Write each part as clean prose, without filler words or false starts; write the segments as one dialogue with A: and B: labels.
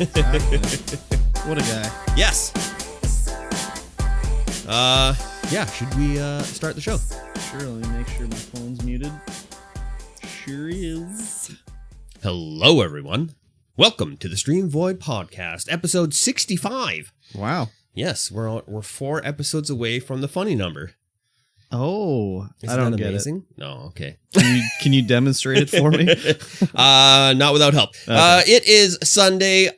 A: What a guy.
B: Yes. Yeah, should we start the show?
A: Sure, let me make sure my phone's muted. Sure is.
B: Hello, everyone. Welcome to the StreamVoid podcast, episode 65.
A: Wow.
B: Yes, we're 4 episodes away from the funny number.
A: Oh,
B: Isn't
A: I don't
B: that
A: get
B: amazing? No, okay.
A: Can you demonstrate it for me?
B: Not without help.
A: Okay.
B: It is Sunday,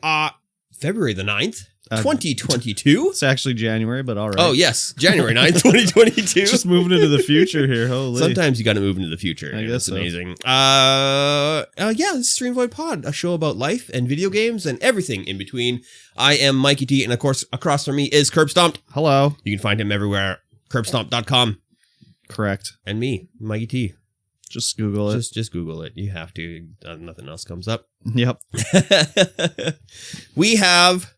B: February the 9th, 2022.
A: It's actually January, but all right.
B: Oh, yes. January 9th, 2022.
A: Just moving into the future here. Holy.
B: Sometimes you got to move into the future.
A: I guess
B: it's
A: so.
B: amazing. Yeah, this is StreamVoid Pod, a show about life and video games and everything in between. I am Mikey T, and of course, across from me is KurbStomped.
A: Hello.
B: You can find him everywhere. KurbStomped.com.
A: Correct.
B: And me, Mikey T.
A: Just Google it.
B: Just Google it. You have to. Nothing else comes up.
A: Yep.
B: We have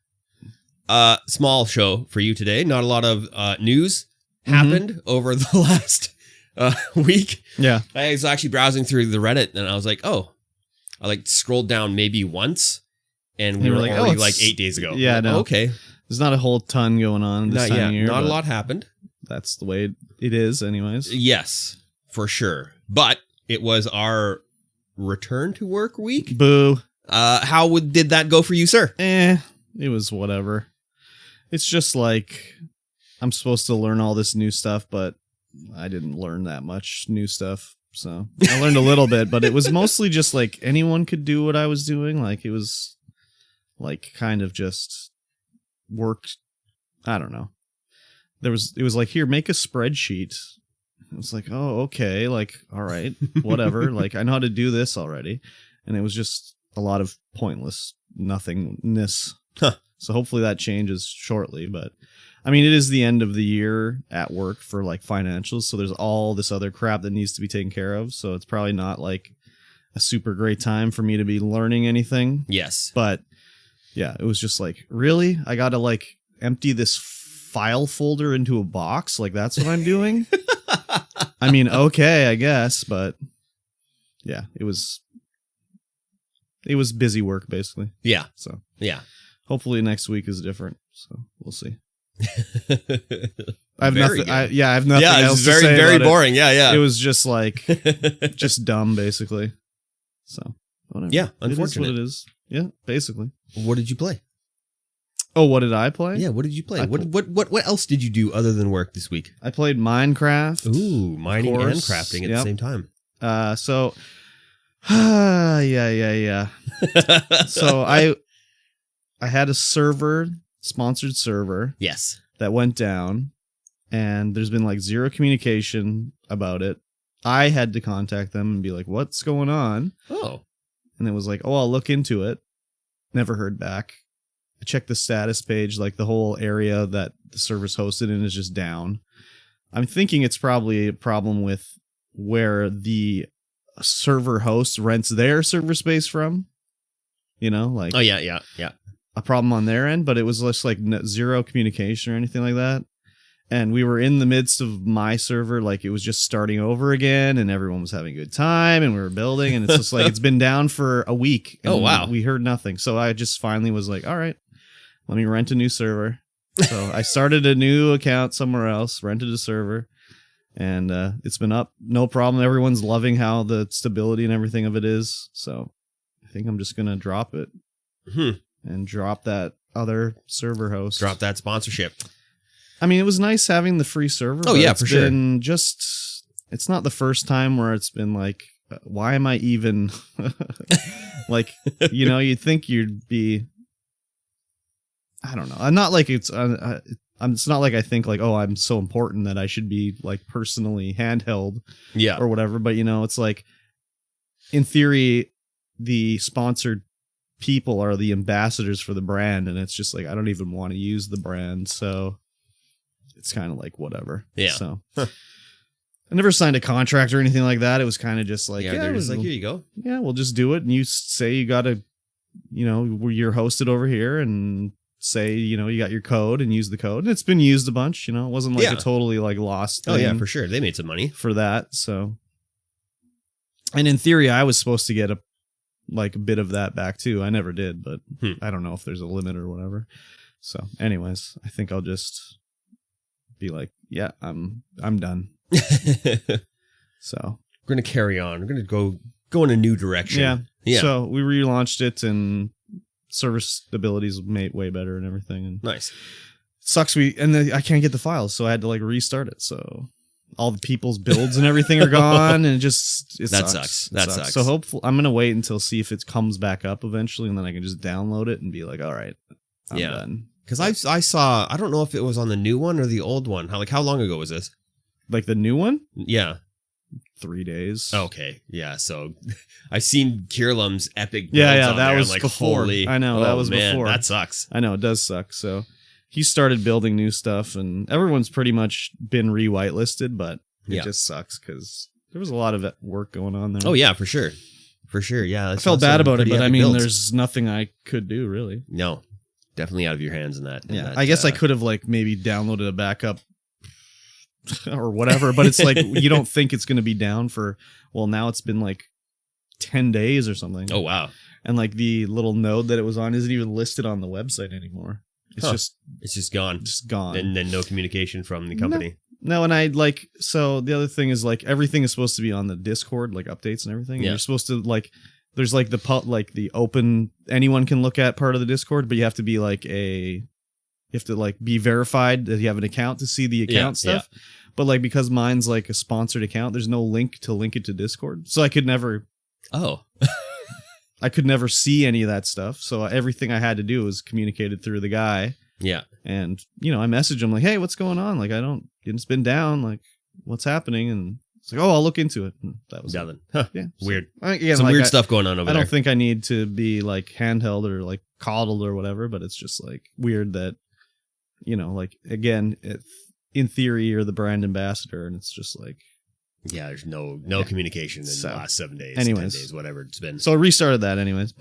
B: a small show for you today. Not a lot of news happened over the last week.
A: Yeah.
B: I was actually browsing through the Reddit and I was like, oh, I scrolled down maybe once and we were
A: like,
B: already
A: it's
B: 8 days ago.
A: Yeah,
B: like,
A: no.
B: Okay.
A: There's not a whole ton going on this time of year.
B: Not a lot happened.
A: That's the way it is anyways.
B: Yes, for sure. But it was our return to work week.
A: Boo.
B: How did that go for you, sir?
A: It was whatever. It's just like I'm supposed to learn all this new stuff, but I didn't learn that much new stuff. So I learned a little bit, but it was mostly just like anyone could do what I was doing. Like it was like kind of just worked. I don't know. It was like, here, make a spreadsheet. It was like, oh, okay. Like, all right, whatever. Like I know how to do this already. And it was just a lot of pointless nothingness.
B: Huh.
A: So hopefully that changes shortly. But I mean, it is the end of the year at work for like financials. So there's all this other crap that needs to be taken care of. So it's probably not like a super great time for me to be learning anything.
B: Yes.
A: But yeah, it was just like, really? I got to like empty this file folder into a box? Like that's what I'm doing? I mean, okay, I guess. But yeah, it was busy work basically.
B: Yeah.
A: So
B: yeah.
A: Hopefully next week is different. So we'll see.
B: I have
A: nothing. I have nothing
B: yeah,
A: else
B: it's
A: to
B: very,
A: say
B: very
A: about
B: boring. Yeah, yeah.
A: It was just like, just dumb, basically. So whatever.
B: Yeah,
A: It is
B: unfortunate.
A: what it is. Yeah, basically.
B: What did you play?
A: Oh, what did I play?
B: Yeah, what did you play? What else did you do other than work this week?
A: I played Minecraft.
B: Ooh, mining and
A: course.
B: crafting at
A: Yep.
B: the same time.
A: So, yeah. So I had a sponsored server
B: Yes.
A: that went down, and there's been like zero communication about it. I had to contact them and be like, what's going on?
B: Oh.
A: And it was like, oh, I'll look into it. Never heard back. I checked the status page, like the whole area that the server's hosted in is just down. I'm thinking it's probably a problem with where the server host rents their server space from. You know, like
B: Oh, yeah.
A: a problem on their end, but it was just like zero communication or anything like that. And we were in the midst of my server, like it was just starting over again, and everyone was having a good time, and we were building, and it's just like it's been down for a week. And
B: Oh, wow.
A: We heard nothing. So I just finally was like, all right, let me rent a new server. So I started a new account somewhere else, rented a server, and it's been up, no problem. Everyone's loving how the stability and everything of it is. So I think I'm just gonna drop it and drop that other server host.
B: Drop that sponsorship.
A: I mean, it was nice having the free server.
B: Oh,
A: but
B: yeah,
A: it's
B: for sure.
A: been it's not the first time where it's been like, why am I even like, you know, you'd think you'd be, I don't know. I'm not like it's not like I think like, oh, I'm so important that I should be like personally handheld
B: Yeah.
A: or whatever. But, you know, it's like in theory, the sponsored people are the ambassadors for the brand. And it's just like, I don't even want to use the brand. So it's kind of like whatever.
B: Yeah.
A: So I never signed a contract or anything like that. It was kind of just like,
B: Yeah, they're just like, here you go.
A: Yeah, we'll just do it. And you say you got to, you know, you're hosted over here and say, you know, you got your code and use the code. And it's been used a bunch, you know, it wasn't like a totally like lost thing.
B: Oh, yeah, for sure. They made some money
A: for that. So, and in theory, I was supposed to get like a bit of that back too. I never did, but I don't know if there's a limit or whatever. So anyways, I think I'll just be like, yeah, I'm done. So
B: we're going to carry on. We're going to go in a new direction.
A: Yeah. So we relaunched it and server stability is made way better and everything. And
B: nice.
A: Sucks. I can't get the files, so I had to like restart it. So all the people's builds and everything are gone, and it sucks.
B: That sucks.
A: So hopefully, I'm gonna wait until see if it comes back up eventually, and then I can just download it and be like, all right, I'm done.
B: Because I saw, I don't know if it was on the new one or the old one. How long ago was this?
A: Like the new one?
B: Yeah.
A: 3 days.
B: Okay. Yeah. So I've seen Kierlum's epic builds
A: that was
B: like,
A: before.
B: Holy,
A: I know, that was before.
B: That sucks.
A: I know, it does suck. So he started building new stuff, and everyone's pretty much been re-whitelisted, but it just sucks because there was a lot of work going on there.
B: Oh, yeah, for sure. For sure, yeah.
A: I felt bad about it, but I mean, there's nothing I could do, really.
B: No, definitely out of your hands in that.
A: I guess I could have, like, maybe downloaded a backup or whatever, but it's like, you don't think it's going to be down for, well, now it's been like 10 days or something.
B: Oh, wow.
A: And like the little node that it was on isn't even listed on the website anymore. It's
B: just gone.
A: Just gone.
B: And then no communication from the company.
A: No, and I like, so the other thing is like everything is supposed to be on the Discord, like updates and everything. And you're supposed to like, there's like the open, anyone can look at part of the Discord, but you have to be like you have to like be verified that you have an account to see the account stuff. Yeah. But like, because mine's like a sponsored account, there's no link to link it to Discord. So I could never.
B: Oh.
A: I could never see any of that stuff. So everything I had to do was communicated through the guy.
B: Yeah.
A: And, I messaged him like, hey, what's going on? Like, it's been down. Like, what's happening? And it's like, oh, I'll look into it. And that was it.
B: Huh.
A: Yeah.
B: Weird.
A: Again,
B: some weird stuff going on over there.
A: I don't think I need to be like handheld or like coddled or whatever, but it's just like weird that, like, again, in theory, you're the brand ambassador and it's just like,
B: yeah, there's no communication in the last 7 days, 10 days, whatever it's been.
A: So I restarted that anyways.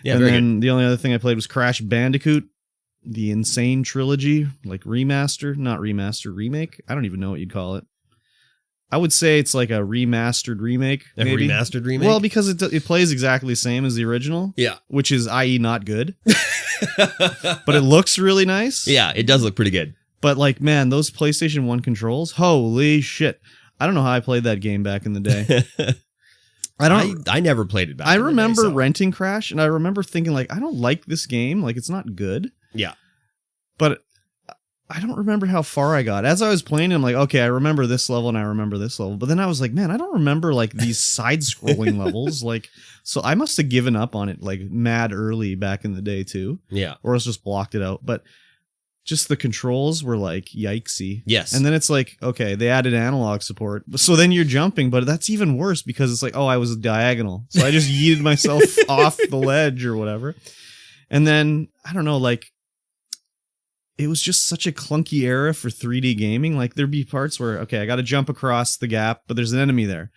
B: Yeah,
A: and then the only other thing I played was Crash Bandicoot, the Insane Trilogy, like remake. I don't even know what you'd call it. I would say it's like a remastered remake. Maybe.
B: A remastered remake?
A: Well, because it plays exactly the same as the original.
B: Yeah.
A: Which is, i.e. not good. But it looks really nice.
B: Yeah, it does look pretty good.
A: But like, man, those PlayStation 1 controls, holy shit. I don't know how I played that game back in the day.
B: I never played it back.
A: I remember renting Crash, and I remember thinking like, I don't like this game. Like, it's not good.
B: Yeah.
A: But I don't remember how far I got. As I was playing, I'm like, okay, I remember this level and I remember this level. But then I was like, man, I don't remember like these side-scrolling levels. Like, so I must have given up on it like mad early back in the day too.
B: Yeah.
A: Or else just blocked it out. But just the controls were like yikesy.
B: Yes.
A: And then it's like, okay, they added analog support. So then you're jumping, but that's even worse because it's like, oh, I was diagonal. So I just yeeted myself off the ledge or whatever. And then, I don't know, like, it was just such a clunky era for 3D gaming. Like, there'd be parts where, okay, I got to jump across the gap, but there's an enemy there.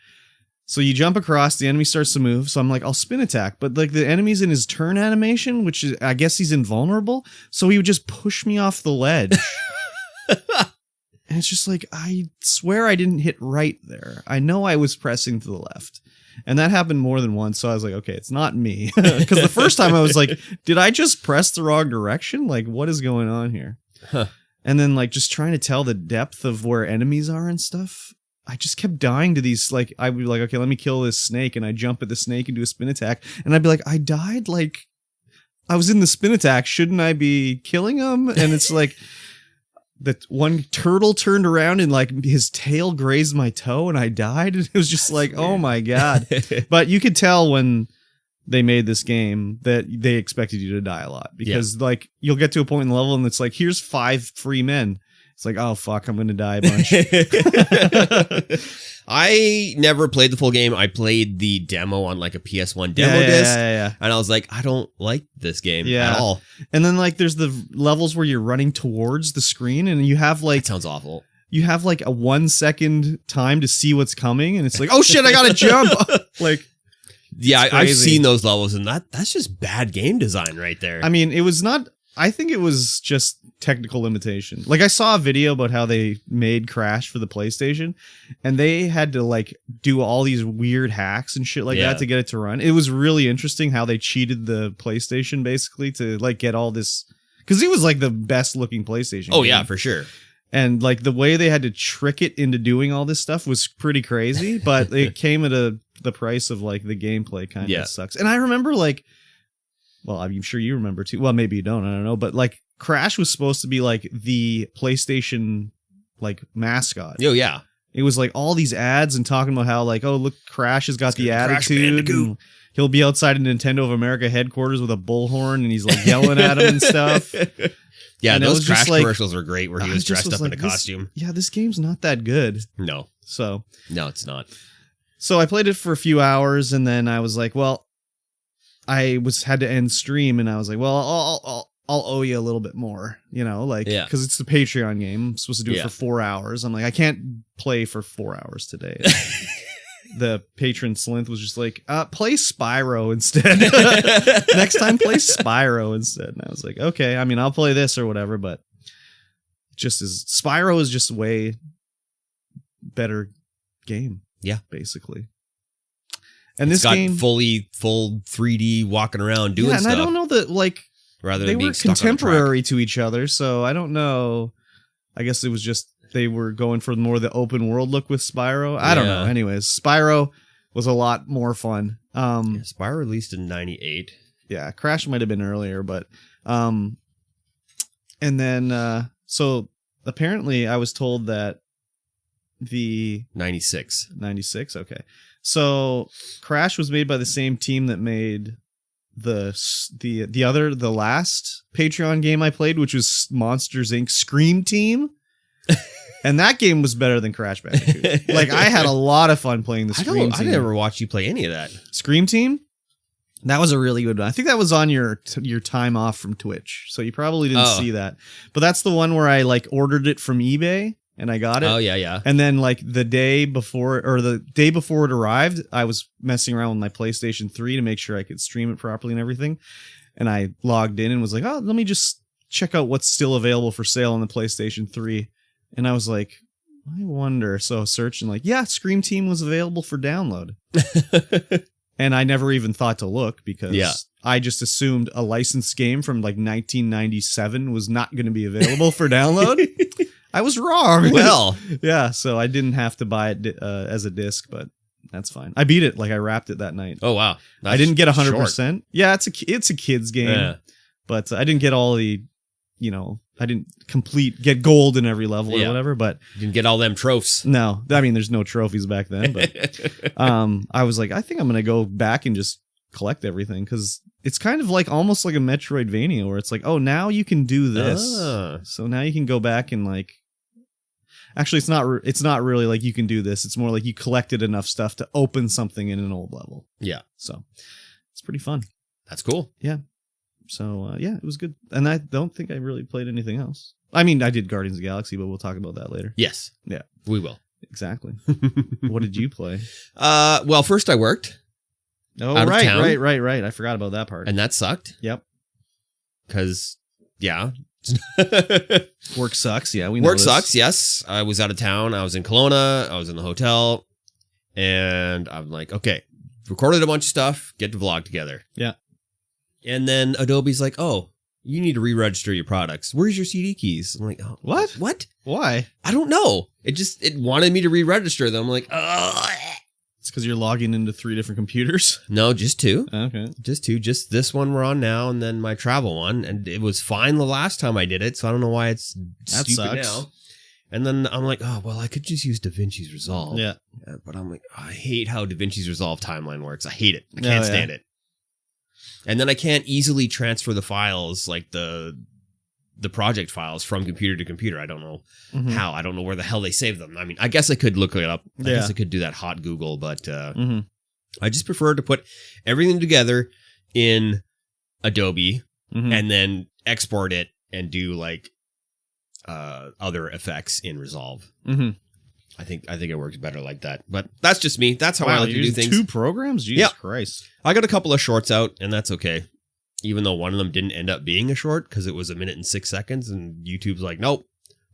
A: So you jump across, the enemy starts to move. So I'm like, I'll spin attack. But like the enemy's in his turn animation, which is, I guess he's invulnerable. So he would just push me off the ledge. And it's just like, I swear I didn't hit right there. I know I was pressing to the left. And that happened more than once. So I was like, okay, it's not me. Because the first time I was like, did I just press the wrong direction? Like, what is going on here?
B: Huh.
A: And then like just trying to tell the depth of where enemies are and stuff. I just kept dying to these, like, I would be like, okay, let me kill this snake, and I jump at the snake and do a spin attack, and I'd be like, I died, like, I was in the spin attack, shouldn't I be killing him? And it's like, that one turtle turned around and, like, his tail grazed my toe, and I died, and it was just like, oh my god. But you could tell when they made this game that they expected you to die a lot, because, like, you'll get to a point in the level, and it's like, here's 5 free men. It's like, oh, fuck, I'm going to die a bunch.
B: I never played the full game. I played the demo on like a PS1 demo disc.
A: Yeah.
B: And I was like, I don't like this game at all.
A: And then like there's the levels where you're running towards the screen and you have like...
B: That sounds awful.
A: You have like a 1 second time to see what's coming. And it's like, oh shit, I got to jump. Like...
B: Yeah, I've seen those levels and that's just bad game design right there.
A: I mean, it was not... I think it was just technical limitation. Like I saw a video about how they made Crash for the PlayStation, and they had to like do all these weird hacks and shit like that to get it to run. It was really interesting how they cheated the PlayStation basically to like get all this, because it was like the best looking PlayStation.
B: Oh
A: game.
B: yeah, for sure.
A: And like the way they had to trick it into doing all this stuff was pretty crazy, but it came at the price of like the gameplay kind of sucks. And I remember like, well, I'm sure you remember too. Well, maybe you don't. I don't know. But like Crash was supposed to be like the PlayStation like mascot.
B: Oh yeah.
A: It was like all these ads and talking about how like, oh look, Crash has got the attitude. And he'll be outside of Nintendo of America headquarters with a bullhorn and he's like yelling at him and stuff.
B: Yeah,
A: and
B: those Crash
A: like,
B: commercials were great where he was dressed up in a costume.
A: This game's not that good.
B: No, it's not.
A: So I played it for a few hours and then I was like, well, I had to end stream and I was like, well, I'll owe you a little bit more, you know, like, because it's the Patreon game. I'm supposed to do it for 4 hours. I'm like, I can't play for 4 hours today. The patron Slinth was just like, play Spyro instead. Next time, play Spyro instead. And I was like, okay, I mean, I'll play this or whatever, but Spyro is just a way better game. Yeah. Basically. And this game
B: full 3D walking around doing stuff.
A: Yeah, and I don't know that, like,
B: rather
A: they
B: than being
A: were
B: stuck
A: contemporary to each other, so I don't know. I guess it was just they were going for more the open world look with Spyro. I don't know. Anyways, Spyro was a lot more fun.
B: Spyro released in 98.
A: Yeah, Crash might have been earlier, but and then so apparently I was told that the
B: 96.
A: Okay. So Crash was made by the same team that made the last Patreon game I played, which was Monsters Inc. Scream Team. And that game was better than Crash Bandicoot. Like I had a lot of fun playing the Scream Team.
B: I never watched you play any of that.
A: Scream Team? That was a really good one. I think that was on your time off from Twitch. So you probably didn't see that. But that's the one where I like ordered it from eBay. And I got it.
B: Oh, yeah.
A: And then, like, the day before it arrived, I was messing around with my PlayStation 3 to make sure I could stream it properly and everything. And I logged in and was like, oh, let me just check out what's still available for sale on the PlayStation 3. And I was like, I wonder. So I searched and like, yeah, Scream Team was available for download. And I never even thought to look because I just assumed a licensed game from, like, 1997 was not going to be available for download. I was wrong.
B: Well,
A: yeah, so I didn't have to buy it as a disc, but that's fine. I beat it, like I wrapped it that night.
B: Oh wow!
A: I didn't get 100%. Yeah, it's a kid's game, but I didn't get all the, I didn't get gold in every level or whatever. But
B: you didn't get all them trophies.
A: No, I mean, there's no trophies back then. But I was like, I think I'm gonna go back and just collect everything because it's kind of like almost like a Metroidvania where it's like, oh, now you can do this, so now you can go back and like. Actually, it's not really like you can do this. It's more like you collected enough stuff to open something in an old level.
B: Yeah,
A: so it's pretty fun.
B: That's cool.
A: Yeah. So it was good, and I don't think I really played anything else. I mean, I did Guardians of the Galaxy, but we'll talk about that later.
B: Yes.
A: Yeah,
B: we will.
A: Exactly. What did you play?
B: Well, first I worked.
A: Oh, right. I forgot about that part.
B: And that sucked.
A: Yep.
B: Because, yeah.
A: Work sucks. Yeah, we know
B: Work sucks, yes. I was out of town. I was in Kelowna. I was in the hotel. And I'm like, okay, recorded a bunch of stuff. Get the vlog together.
A: Yeah.
B: And then Adobe's like, oh, you need to re-register your products. Where's your CD keys? I'm like, oh,
A: what? Why?
B: I don't know. It wanted me to re-register them. I'm like, oh.
A: It's because you're logging into 3 different computers?
B: No, just 2.
A: Okay.
B: Just 2. Just this one we're on now and then my travel one. And it was fine the last time I did it, so I don't know why it's stupid now. And then I'm like, oh, well, I could just use DaVinci's Resolve.
A: Yeah.
B: But I'm like, I hate how DaVinci's Resolve timeline works. I hate it. I can't stand it. And then I can't easily transfer the files, like the project files from computer to computer. I don't know how. I don't know where the hell they save them. I mean, I guess I could look it up. I guess I could do that hot Google, but I just prefer to put everything together in Adobe and then export it and do like other effects in Resolve. I think it works better like that. But that's just me. That's how I like to do things.
A: 2 programs? Jesus Christ.
B: I got a couple of shorts out, and that's okay. even though one of them didn't end up being a short because it was 1 minute and 6 seconds, and YouTube's like, nope,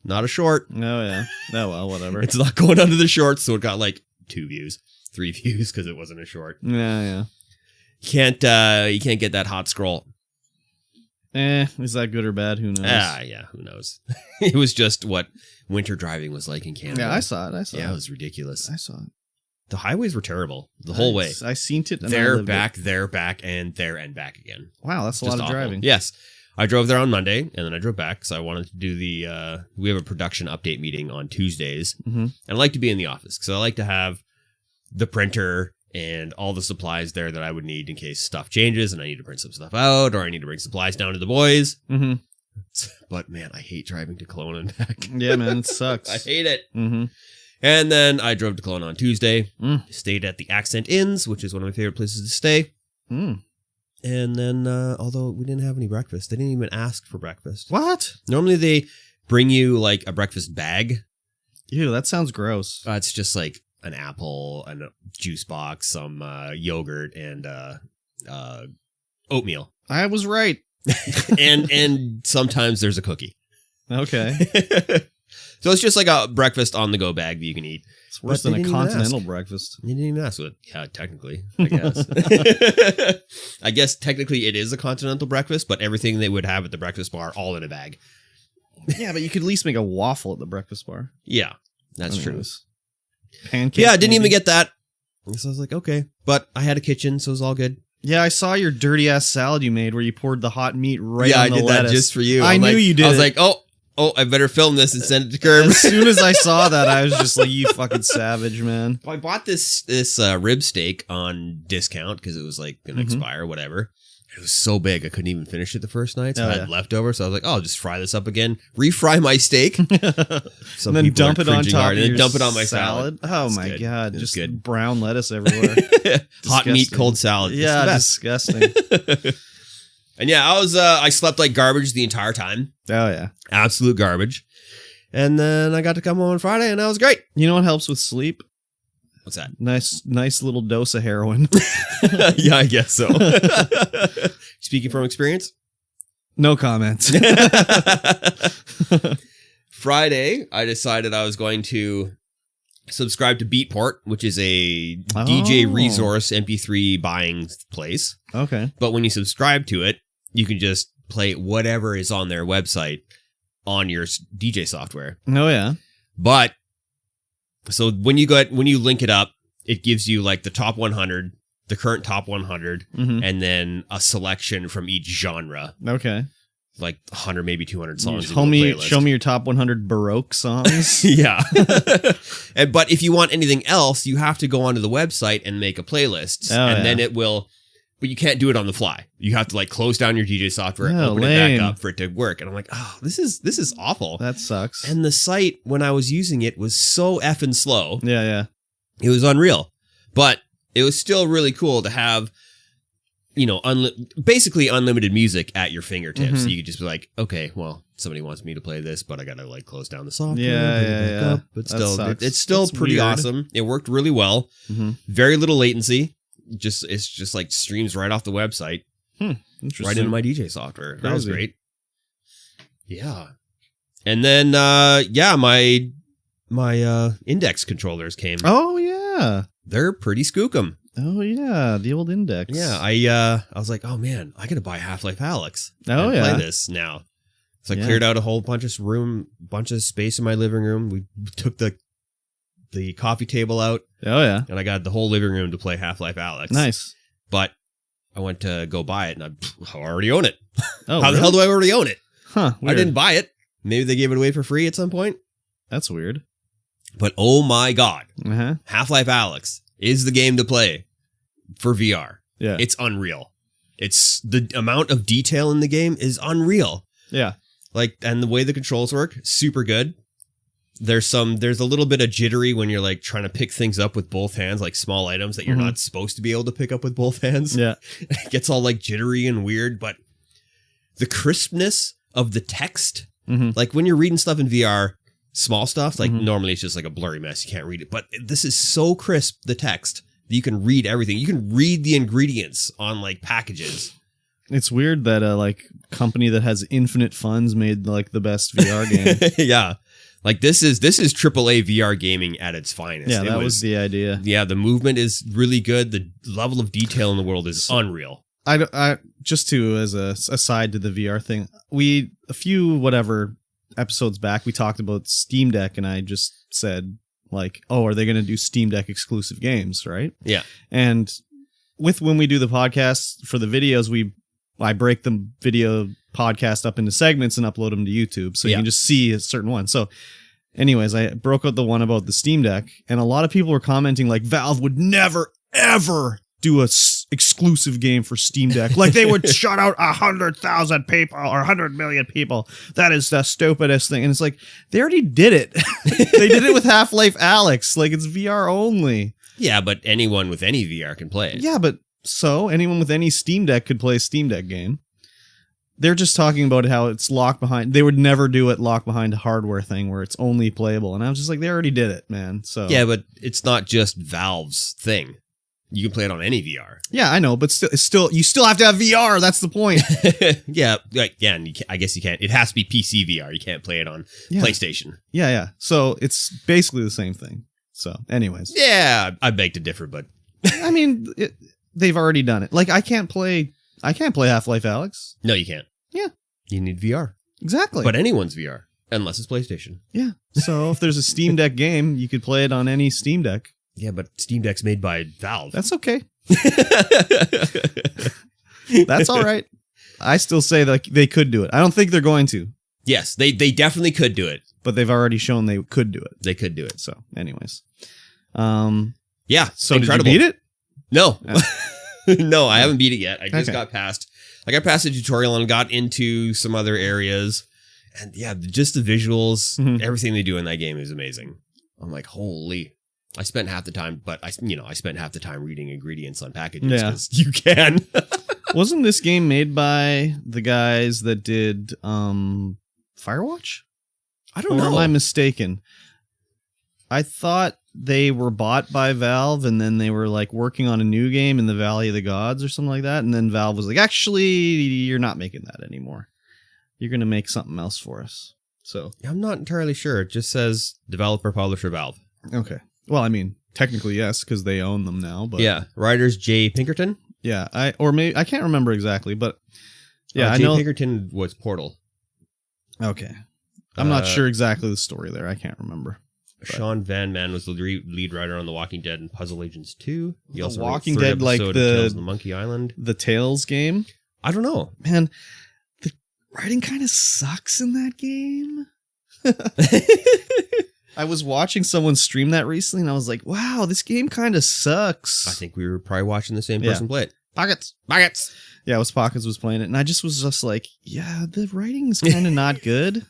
B: not a short.
A: Oh, yeah. Oh, well, whatever.
B: It's not going under the shorts, so it got like 2 views, 3 views because it wasn't a short.
A: Yeah.
B: You can't get that hot scroll.
A: Is that good or bad? Who knows?
B: Yeah, who knows? It was just what winter driving was like in Canada.
A: Yeah, I saw it.
B: Yeah, it was ridiculous.
A: I saw it.
B: The highways were terrible the whole way.
A: I seen it.
B: They're back, and there and back again.
A: Wow, that's a
B: Just
A: lot of
B: awful.
A: driving.
B: Yes. I drove there on Monday, and then I drove back, so I wanted to do we have a production update meeting on Tuesdays,
A: Mm-hmm.
B: and I like to be in the office, because I like to have the printer and all the supplies there that I would need in case stuff changes, and I need to print some stuff out, or I need to bring supplies down to the boys.
A: Mm-hmm.
B: But, man, I hate driving to Kelowna and back.
A: Yeah, man, it sucks.
B: I hate it.
A: Mm-hmm.
B: And then I drove to Kelowna on Tuesday, stayed at the Accent Inns, which is one of my favorite places to stay.
A: Mm.
B: And then, although we didn't have any breakfast, they didn't even ask for breakfast.
A: What?
B: Normally they bring you like a breakfast bag.
A: Ew, that sounds gross.
B: It's just like an apple and a juice box, some yogurt, and oatmeal.
A: I was right.
B: and sometimes there's a cookie.
A: Okay.
B: So it's just like a breakfast on the go bag that you can eat.
A: It's worse
B: But
A: than
B: they
A: a
B: didn't even
A: continental
B: ask.
A: breakfast.
B: You didn't even ask what? Yeah, technically, I guess. I guess technically it is a continental breakfast, but everything they would have at the breakfast bar all in a bag.
A: Yeah, but you could at least make a waffle at the breakfast bar.
B: Yeah, that's true.
A: Pancakes.
B: Yeah, I didn't even
A: maybe?
B: get that. So I was like, okay. But I had a kitchen, so it was all good.
A: Yeah, I saw your dirty ass salad you made where you poured the hot meat right on the
B: I did
A: lettuce.
B: that just for you.
A: I knew you did.
B: I was
A: it.
B: like, oh, I better film this and send it to Curb.
A: As soon as I saw that, I was just like, you fucking savage, man.
B: I bought this rib steak on discount because it was like going to expire, whatever. It was so big, I couldn't even finish it the first night. So I had leftover. So I was like, I'll just fry this up again, refry my steak,
A: And then dump it on top of your
B: dump it on my salad.
A: Oh
B: It's
A: my
B: good.
A: God.
B: It's
A: Just
B: good.
A: brown lettuce everywhere.
B: Hot meat,
A: Disgusting.
B: cold salad. It's
A: Yeah,
B: the best.
A: disgusting.
B: And yeah, I slept like garbage the entire time.
A: Oh, yeah.
B: Absolute garbage. And then I got to come home on Friday, and that was great.
A: You know what helps with sleep?
B: What's that?
A: Nice little dose of heroin.
B: Yeah, I guess so. Speaking from experience.
A: No comments.
B: Friday, I decided I was going to subscribe to Beatport, which is a DJ resource MP3 buying place.
A: Okay.
B: But when you subscribe to it, you can just play whatever is on their website on your DJ software.
A: Oh, yeah.
B: But so when you link it up, it gives you like the top 100, the current top 100, and then a selection from each genre.
A: Okay.
B: Like 100, maybe 200 songs.
A: Show me your top 100 Baroque songs.
B: Yeah. But if you want anything else, you have to go onto the website and make a playlist. Then it will, but you can't do it on the fly. You have to like close down your DJ software and open it back up for it to work. And I'm like, oh, this is awful.
A: That sucks.
B: And the site, when I was using it, was so effing slow.
A: Yeah.
B: It was unreal. But it was still really cool to have, you know, basically unlimited music at your fingertips. So you could just be like, okay, well, somebody wants me to play this, but I gotta like close down the software.
A: Yeah.
B: But
A: That
B: still,
A: sucks.
B: it's still
A: That's
B: pretty
A: weird.
B: awesome. It worked really well. Very little latency. It's just like streams right off the website,
A: Interesting.
B: right into my DJ software. That was
A: Crazy.
B: great. Yeah. And then, my index controllers came.
A: Oh, yeah.
B: They're pretty skookum.
A: Oh, yeah. The old index.
B: Yeah, I was like, oh man, I gotta buy Halflife Alyx.
A: Oh,
B: and
A: yeah.
B: play this now. So I
A: Yeah.
B: cleared out a whole bunch of space in my living room. We took the coffee table out,
A: Oh, yeah.
B: and I got the whole living room to play Halflife Alyx.
A: Nice.
B: But I went to go buy it, and I already own it.
A: Oh,
B: How the hell do I already own it?
A: Huh.
B: I
A: Weird.
B: didn't buy it. Maybe they gave it away for free at some point.
A: That's weird.
B: But oh my god,
A: Uh-huh.
B: Half-Life Alyx is the game to play for VR.
A: Yeah.
B: It's unreal. It's the amount of detail in the game is unreal.
A: Yeah.
B: Like, and the way the controls work, super good. There's a little bit of jittery when you're like trying to pick things up with both hands, like small items that you're not supposed to be able to pick up with both hands.
A: Yeah.
B: It gets all like jittery and weird, but the crispness of the text, like when you're reading stuff in VR, small stuff, like normally it's just like a blurry mess. You can't read it, but this is so crisp, the text, that you can read everything. You can read the ingredients on like packages.
A: It's weird that a like company that has infinite funds made like the best VR game.
B: Yeah. Like this is AAA VR gaming at its finest.
A: Yeah, that was the idea.
B: Yeah, the movement is really good. The level of detail in the world is unreal.
A: I just to as a aside to the VR thing, a few whatever episodes back we talked about Steam Deck, and I just said like, oh, are they going to do Steam Deck exclusive games, right?
B: Yeah.
A: And when we do the podcast for the videos, I break the video podcast up into segments and upload them to YouTube, so you can just see a certain one. So anyways, I broke out the one about the Steam Deck, and a lot of people were commenting like Valve would never ever do a exclusive game for Steam Deck. Like they would shut out 100,000 people or 100 million people. That is the stupidest thing. And it's like, they already did it. They did it with Half-Life Alyx. Like it's VR only.
B: Yeah, but anyone with any VR can play it.
A: Yeah, but so anyone with any Steam Deck could play a Steam Deck game. They're just talking about how it's locked behind. They would never do it locked behind a hardware thing where it's only playable. And I was just like, they already did it, man. So
B: yeah, but it's not just Valve's thing. You can play it on any VR.
A: Yeah, I know, but still, you still have to have VR. That's the point.
B: Yeah, and I guess you can't. It has to be PC VR. You can't play it on PlayStation.
A: Yeah. So it's basically the same thing. So, anyways.
B: Yeah, I beg to differ, but
A: I mean, they've already done it. Like, I can't play Half-Life Alyx.
B: No, you can't.
A: Yeah.
B: You need VR.
A: Exactly.
B: But anyone's VR, unless it's PlayStation.
A: Yeah. So if there's a Steam Deck game, you could play it on any Steam Deck.
B: Yeah, but Steam Deck's made by Valve.
A: That's okay. That's all right. I still say that they could do it. I don't think they're going to.
B: Yes, they definitely could do it.
A: But they've already shown they could do it.
B: They could do it.
A: So, anyways.
B: Yeah,
A: so
B: incredible.
A: Did you beat it?
B: No. No, I haven't beat it yet. I just got past. I got past the tutorial and got into some other areas. And yeah, just the visuals, everything they do in that game is amazing. I'm like, holy. I spent half the time, but I spent half the time reading ingredients on packages because you can.
A: Wasn't this game made by the guys that did Firewatch? I don't know. Or am I mistaken? I thought they were bought by Valve and then they were like working on a new game in the Valley of the Gods or something like that. And then Valve was like, actually, you're not making that anymore. You're going to make something else for us. So
B: I'm not entirely sure. It just says developer, publisher, Valve.
A: Okay. Well, I mean, technically, yes, because they own them now. But
B: yeah. Writers Jay Pinkerton.
A: Yeah. I can't remember exactly, but yeah,
B: Jay Pinkerton was Portal.
A: Okay. I'm not sure exactly the story there. I can't remember.
B: Sean Van Man was the lead writer on The Walking Dead and Puzzle Agents 2. He also
A: Walking Dead, like
B: Tales of the Monkey Island.
A: The Tales game?
B: I don't know.
A: Man, the writing kind of sucks in that game. I was watching someone stream that recently, and I was like, wow, this game kind of sucks.
B: I think we were probably watching the same person play it.
A: Pockets. Yeah, it was Pockets was playing it, and I was just like, yeah, the writing's kind of not good.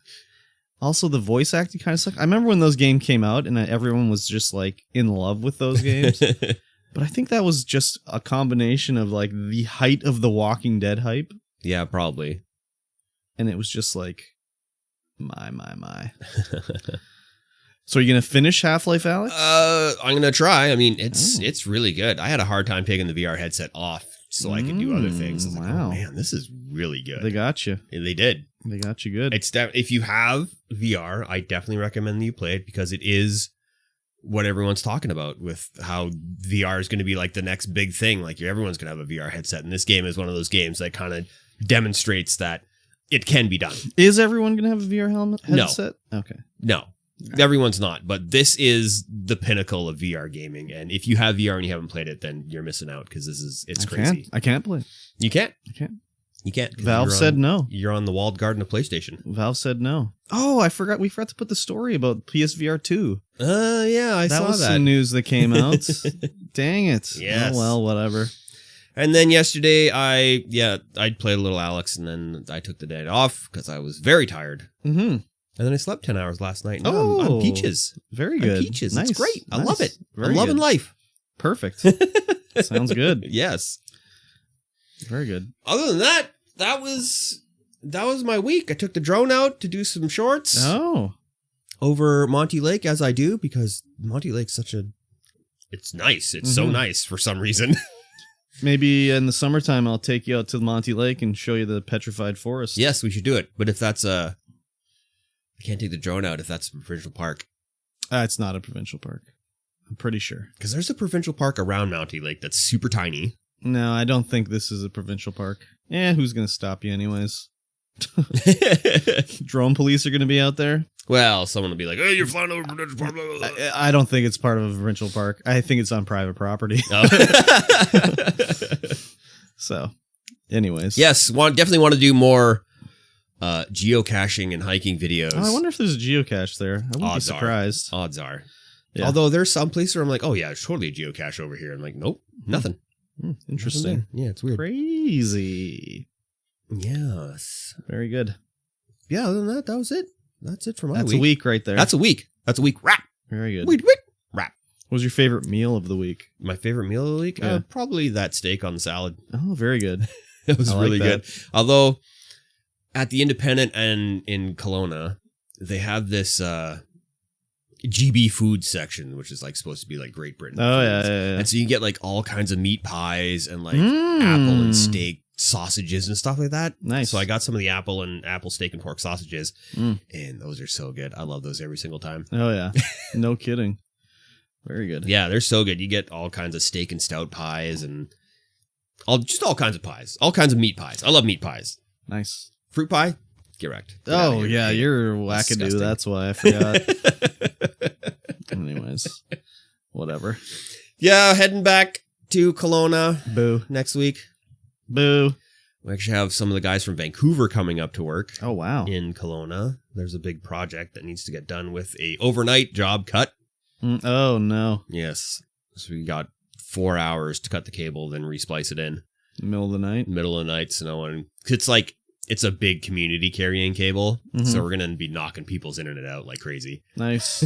A: Also, the voice acting kind of sucked. I remember when those games came out, and everyone was just like in love with those games. But I think that was just a combination of like the height of the Walking Dead hype.
B: Yeah, probably.
A: And it was just like, my. So are you going to finish Half-Life Alyx?
B: I'm going to try. I mean, it's really good. I had a hard time taking the VR headset off so I could do other things.
A: Wow.
B: Like, oh, man, this is really good.
A: They got you.
B: They did.
A: They got you good.
B: If you have VR, I definitely recommend that you play it because it is what everyone's talking about with how VR is going to be like the next big thing. Like everyone's going to have a VR headset. And this game is one of those games that kind of demonstrates that it can be done.
A: Is everyone going to have a VR headset? No. Okay.
B: No. Everyone's not, but this is the pinnacle of VR gaming. And if you have VR and you haven't played it, then you're missing out because it's crazy.
A: I can't play.
B: You can't?
A: You can't.
B: Valve
A: said no.
B: You're on the walled garden of PlayStation.
A: Valve said no. Oh, I forgot. We forgot to put the story about PSVR 2.
B: Yeah, I saw that.
A: That was some news that came out. Dang it.
B: Yes.
A: Oh, well, whatever.
B: And then yesterday, I played a little Alyx, and then I took the day off because I was very tired.
A: Mm-hmm.
B: And then I slept 10 hours last night. Now I'm peaches.
A: Very good.
B: I'm peaches.
A: Nice.
B: It's great. I love it.
A: Very
B: I'm loving
A: good.
B: life.
A: Perfect. Sounds good.
B: Yes.
A: Very good.
B: Other than that, that was my week. I took the drone out to do some shorts.
A: Oh.
B: Over Monty Lake, as I do, because Monty Lake's it's nice. It's so nice for some reason.
A: Maybe in the summertime, I'll take you out to the Monty Lake and show you the petrified forest.
B: Yes, we should do it. But if that's I can't take the drone out if that's a provincial park.
A: It's not a provincial park. I'm pretty sure.
B: Because there's a provincial park around Monty Lake that's super tiny.
A: No, I don't think this is a provincial park. Who's going to stop you anyways? Drone police are going to be out there?
B: Well, someone will be like, "Hey, you're flying over provincial park."
A: I don't think it's part of a provincial park. I think it's on private property.
B: Oh.
A: So, anyways.
B: Yes, definitely want to do more geocaching and hiking videos.
A: I wonder if there's a geocache there. I wouldn't be surprised.
B: Odds are.
A: Yeah.
B: Although there's some places where I'm like, oh yeah, there's totally a geocache over here. I'm like, nope, nothing.
A: Interesting.
B: Nothing. Yeah, it's weird.
A: Crazy.
B: Yes.
A: Very good.
B: Yeah, other than that, that was it. That's it for my week.
A: That's a week right there.
B: That's a week. That's a week. Wrap.
A: Very good.
B: Week. Wrap.
A: What was your favorite meal of the week?
B: My favorite meal of the week?
A: Yeah.
B: Probably that steak on the salad.
A: Oh, very good.
B: It was really
A: like
B: good. Although, at the Independent and in Kelowna, they have this GB food section, which is like supposed to be like Great Britain.
A: Oh,
B: foods.
A: yeah.
B: And so you can get like all kinds of meat pies and like apple and steak sausages and stuff like that.
A: Nice.
B: So I got some of the apple steak and pork sausages,
A: Mm.
B: and those are so good. I love those every single time.
A: Oh, yeah. No kidding. Very good.
B: Yeah, they're so good. You get all kinds of steak and stout pies and all kinds of pies, all kinds of meat pies. I love meat pies.
A: Nice.
B: Fruit pie, get wrecked. Get
A: Oh,
B: out of here.
A: yeah, you're wackadoo.
B: Disgusting.
A: That's why I forgot. Anyways, whatever.
B: Yeah, heading back to Kelowna
A: Boo.
B: next week.
A: Boo.
B: We actually have some of the guys from Vancouver coming up to work.
A: Oh, wow.
B: In Kelowna. There's a big project that needs to get done with a overnight job cut.
A: Oh, no.
B: Yes. So we got 4 hours to cut the cable, then resplice it in.
A: Middle of the night?
B: Middle of the night, so no one... It's a big community carrying cable, so we're going to be knocking people's internet out like crazy.
A: Nice.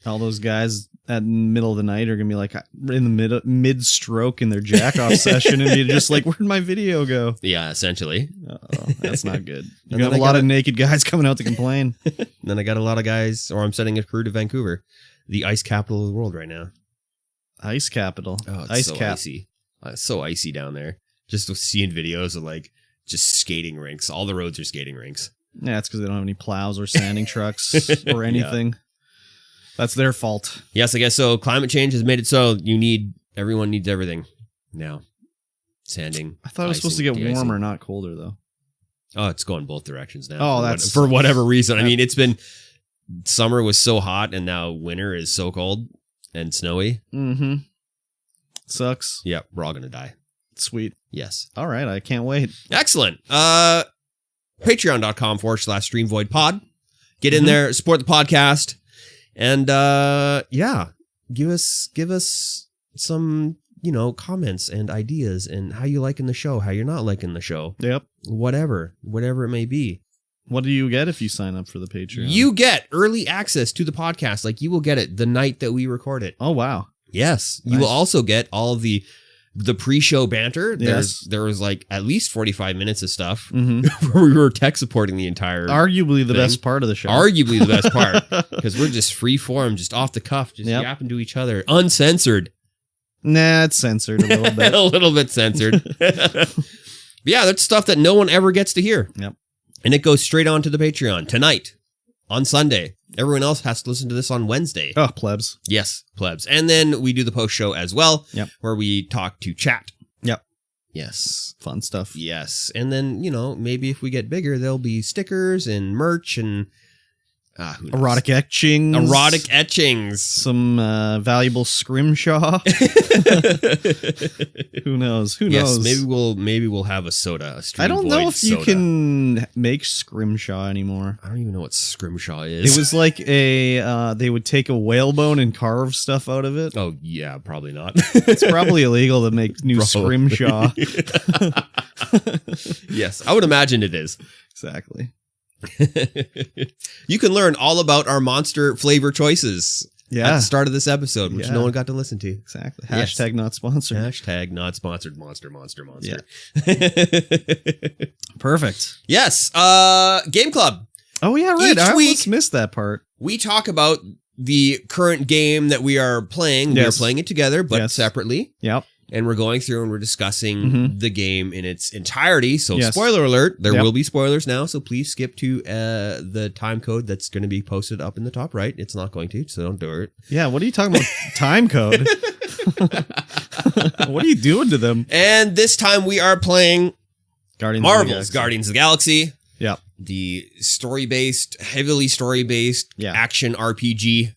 A: All those guys at middle of the night are going to be like in the mid-stroke in their jack-off session and be just like, where'd my video go?
B: Yeah, essentially.
A: Uh-oh, that's not good. You
B: And
A: have
B: then
A: a lot of naked guys coming out to complain.
B: Then I got a lot of guys, or I'm sending a crew to Vancouver, the ice capital of the world right now.
A: Ice capital.
B: Oh, it's
A: ice
B: so
A: cap.
B: icy. It's so icy down there. Just seeing videos of like just skating rinks. All the roads are skating rinks.
A: Yeah, it's because they don't have any plows or sanding trucks or anything. Yeah. That's their fault.
B: Yes, I guess so. Climate change has made it so everyone needs everything now. Sanding.
A: I thought it was supposed to get warmer, not colder, though.
B: Oh, it's going both directions now.
A: Oh, that's
B: for whatever reason. I mean, it's been summer was so hot, and now winter is so cold and snowy.
A: Mm-hmm. Sucks.
B: Yeah, we're all gonna die.
A: Sweet.
B: Yes.
A: All right, I can't wait.
B: Excellent. Patreon.com/StreamVoid pod. Get in there, support the podcast, and give us some comments and ideas and how you liking the show, how you're not liking the show.
A: Yep.
B: Whatever it may be.
A: What do you get if you sign up for the Patreon?
B: You get early access to the podcast. Like, you will get it the night that we record it.
A: Oh, wow.
B: Yes.
A: Nice.
B: You will also get all of the pre-show banter.
A: Yes.
B: There was like at least 45 minutes of stuff
A: Mm-hmm.
B: where we were tech supporting the entire
A: Arguably the
B: thing.
A: best part of the show.
B: Arguably the best part. Because we're just free form, just off the cuff, just yapping to each other. Uncensored.
A: Nah, it's censored a little bit.
B: A little bit censored. Yeah, that's stuff that no one ever gets to hear.
A: Yep.
B: And it goes straight on to the Patreon tonight, on Sunday. Everyone else has to listen to this on Wednesday.
A: Oh, plebs.
B: Yes, plebs. And then we do the post show as well, where we talk to chat.
A: Yep.
B: Yes.
A: Fun stuff.
B: Yes. And then, maybe if we get bigger, there'll be stickers and merch and who knows?
A: Erotic etchings. Some valuable scrimshaw. Who knows?
B: Yes, maybe we'll have a soda.
A: I don't know if you can make scrimshaw anymore.
B: I don't even know what scrimshaw is.
A: It was like they would take a whalebone and carve stuff out of it.
B: Oh yeah, probably not.
A: It's probably illegal to make new scrimshaw.
B: Yes, I would imagine it is.
A: Exactly.
B: You can learn all about our monster flavor choices at the start of this episode, which no one got to listen to.
A: Exactly. Hashtag not sponsored.
B: Hashtag not sponsored. Monster.
A: Yeah. Perfect.
B: Yes. Game Club.
A: Oh yeah, right. I almost missed that part.
B: We talk about the current game that we are playing. We are playing it together, but separately.
A: Yep.
B: and we're going through and we're discussing the game in its entirety. So
A: Yes.
B: spoiler alert, there will be spoilers now. So please skip to the time code that's going to be posted up in the top right. It's not going to, so don't do it.
A: Yeah, what are you talking about? Time code? What are you doing to them?
B: And this time we are playing Marvel's Guardians of the Galaxy.
A: Yeah.
B: The story-based, heavily story-based action RPG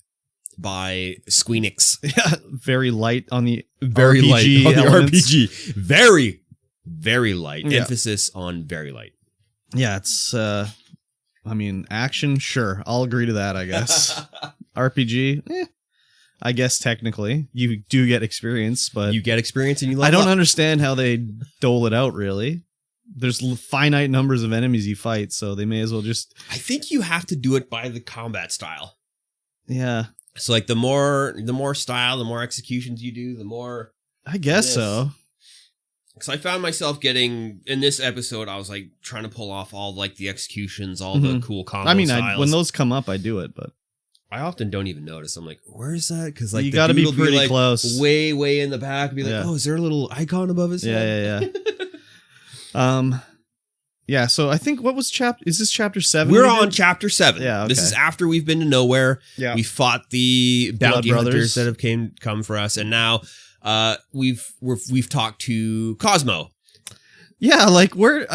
B: by Squeenix.
A: Yeah, very light on the
B: very
A: RPG
B: light on the
A: elements.
B: RPG. Very, very light.
A: Yeah.
B: Emphasis on very light.
A: Yeah, it's I mean, action, sure. I'll agree to that, I guess. RPG, I guess technically. You do get experience, but
B: you get experience and you level
A: I don't
B: up.
A: understand how they dole it out, really. There's finite numbers of enemies you fight, so they may as well just...
B: I think you have to do it by the combat style.
A: Yeah.
B: So like the more style, the more executions you do, the more...
A: I guess so.
B: Because I found myself getting, in this episode, I was like trying to pull off all like the executions, all the cool combo styles.
A: When those come up, I do it, but...
B: I often don't even notice. I'm like, where is that? Because like
A: you got to be pretty
B: like
A: close.
B: Way in the back. Be like, oh, is there a little icon above his head?
A: Yeah. Yeah, so I think is this chapter 7?
B: We're on chapter 7.
A: Yeah, okay.
B: This is after we've been to nowhere.
A: Yeah.
B: We fought the bounty
A: Blood
B: hunters
A: brothers.
B: that have come for us, and now we've talked to Cosmo.
A: Yeah, like we're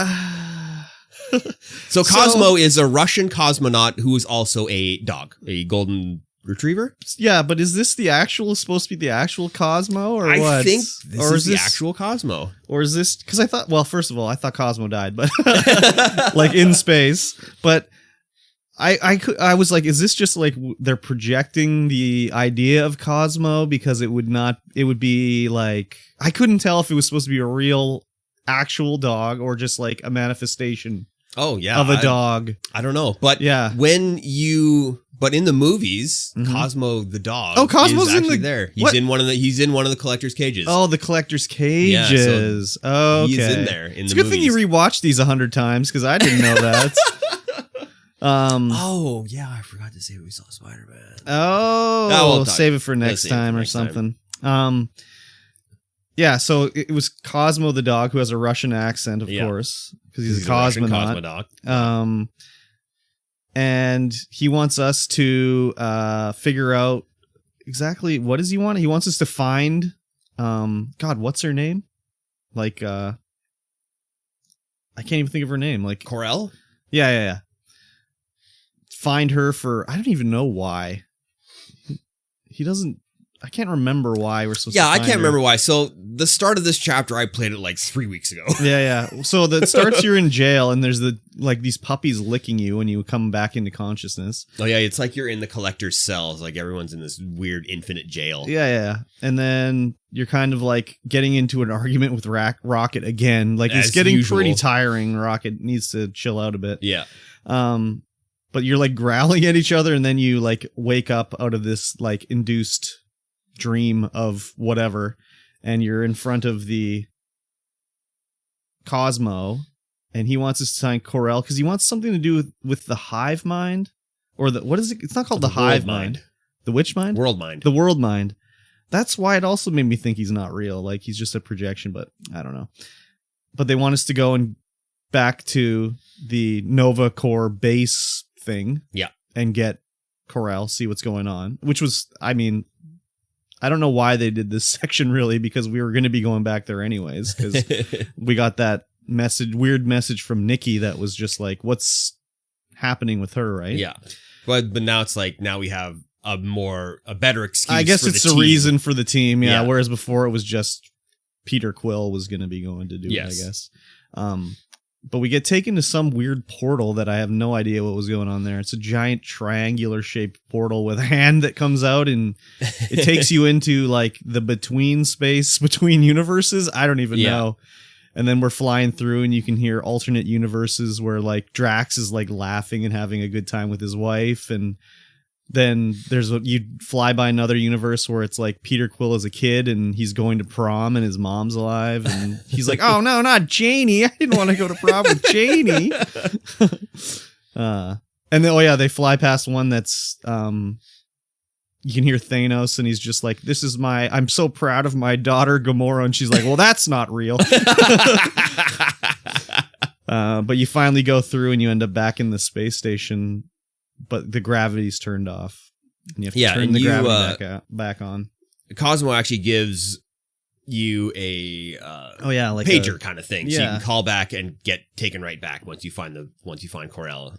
B: So Cosmo is a Russian cosmonaut who is also a dog, a golden retriever.
A: Yeah, but is this supposed to be the actual Cosmo or what?
B: I think this is the actual Cosmo.
A: Or is this, because I thought, well, first of all, I thought Cosmo died, but like in space, but I was like, is this just like they're projecting the idea of Cosmo because it would be like, I couldn't tell if it was supposed to be a real actual dog or just like a manifestation
B: of
A: a dog.
B: I don't know, but but in the movies, Cosmo the dog.
A: Oh, Cosmo's
B: is actually
A: in
B: there.
A: What?
B: He's in one of the collector's cages.
A: Oh, the collector's cages. Okay.
B: He's in there.
A: It's a good thing you rewatched these 100 times because I didn't know that.
B: Oh yeah, I forgot to say we saw Spider-Man.
A: Oh, we'll save it for next time or something. Yeah, so it was Cosmo the dog who has a Russian accent, of course, because he's a cosmonaut.
B: Cosmo.
A: And he wants us to figure out exactly what does he want. He wants us to find, God, what's her name? Like, I can't even think of her name. Like
B: Corel?
A: Yeah. Find her for, I don't even know why. He doesn't. I can't remember why we're supposed to find
B: I can't
A: her.
B: remember why. So the start of this chapter, I played it like 3 weeks ago.
A: Yeah. So that starts you're in jail and there's these puppies licking you when you come back into consciousness.
B: Oh yeah, it's like you're in the collector's cells. Like everyone's in this weird infinite jail.
A: Yeah. And then you're kind of like getting into an argument with Rocket again. Like it's getting pretty tiring. Rocket needs to chill out a bit.
B: Yeah.
A: But you're like growling at each other and then you like wake up out of this like induced dream of whatever, and you're in front of the Cosmo, and he wants us to sign Corel because he wants something to do with the hive mind, or what is it? It's not called the hive mind. The which mind?
B: World mind.
A: The world mind. That's why it also made me think he's not real. Like he's just a projection, but I don't know. But they want us to go and back to the Nova Core base thing.
B: Yeah.
A: And get Corel, see what's going on. Which was, I mean, I don't know why they did this section really, because we were going to be going back there anyways, because we got that weird message from Nikki that was just like, what's happening with her, right?
B: Yeah. But now it's like, now we have a better excuse.
A: I guess it's a reason for the team, yeah. Whereas before it was just Peter Quill was going to be going to do it, I guess. But we get taken to some weird portal that I have no idea what was going on there. It's a giant triangular shaped portal with a hand that comes out and it takes you into like the between space between universes. I don't even know. And then we're flying through and you can hear alternate universes where like Drax is like laughing and having a good time with his wife. And then you fly by another universe where it's like Peter Quill is a kid and he's going to prom and his mom's alive. And he's like, oh, no, not Janie. I didn't want to go to prom with Janie. And then, they fly past one that's you can hear Thanos, and he's just like, I'm so proud of my daughter Gamora, and she's like, well, that's not real. But you finally go through, and you end up back in the space station, but the gravity's turned off. And you have to turn the gravity back on.
B: Cosmo actually gives you a
A: like
B: pager kind of thing, so you
A: Yeah.
B: can call back and get taken right back once you find Cor-El.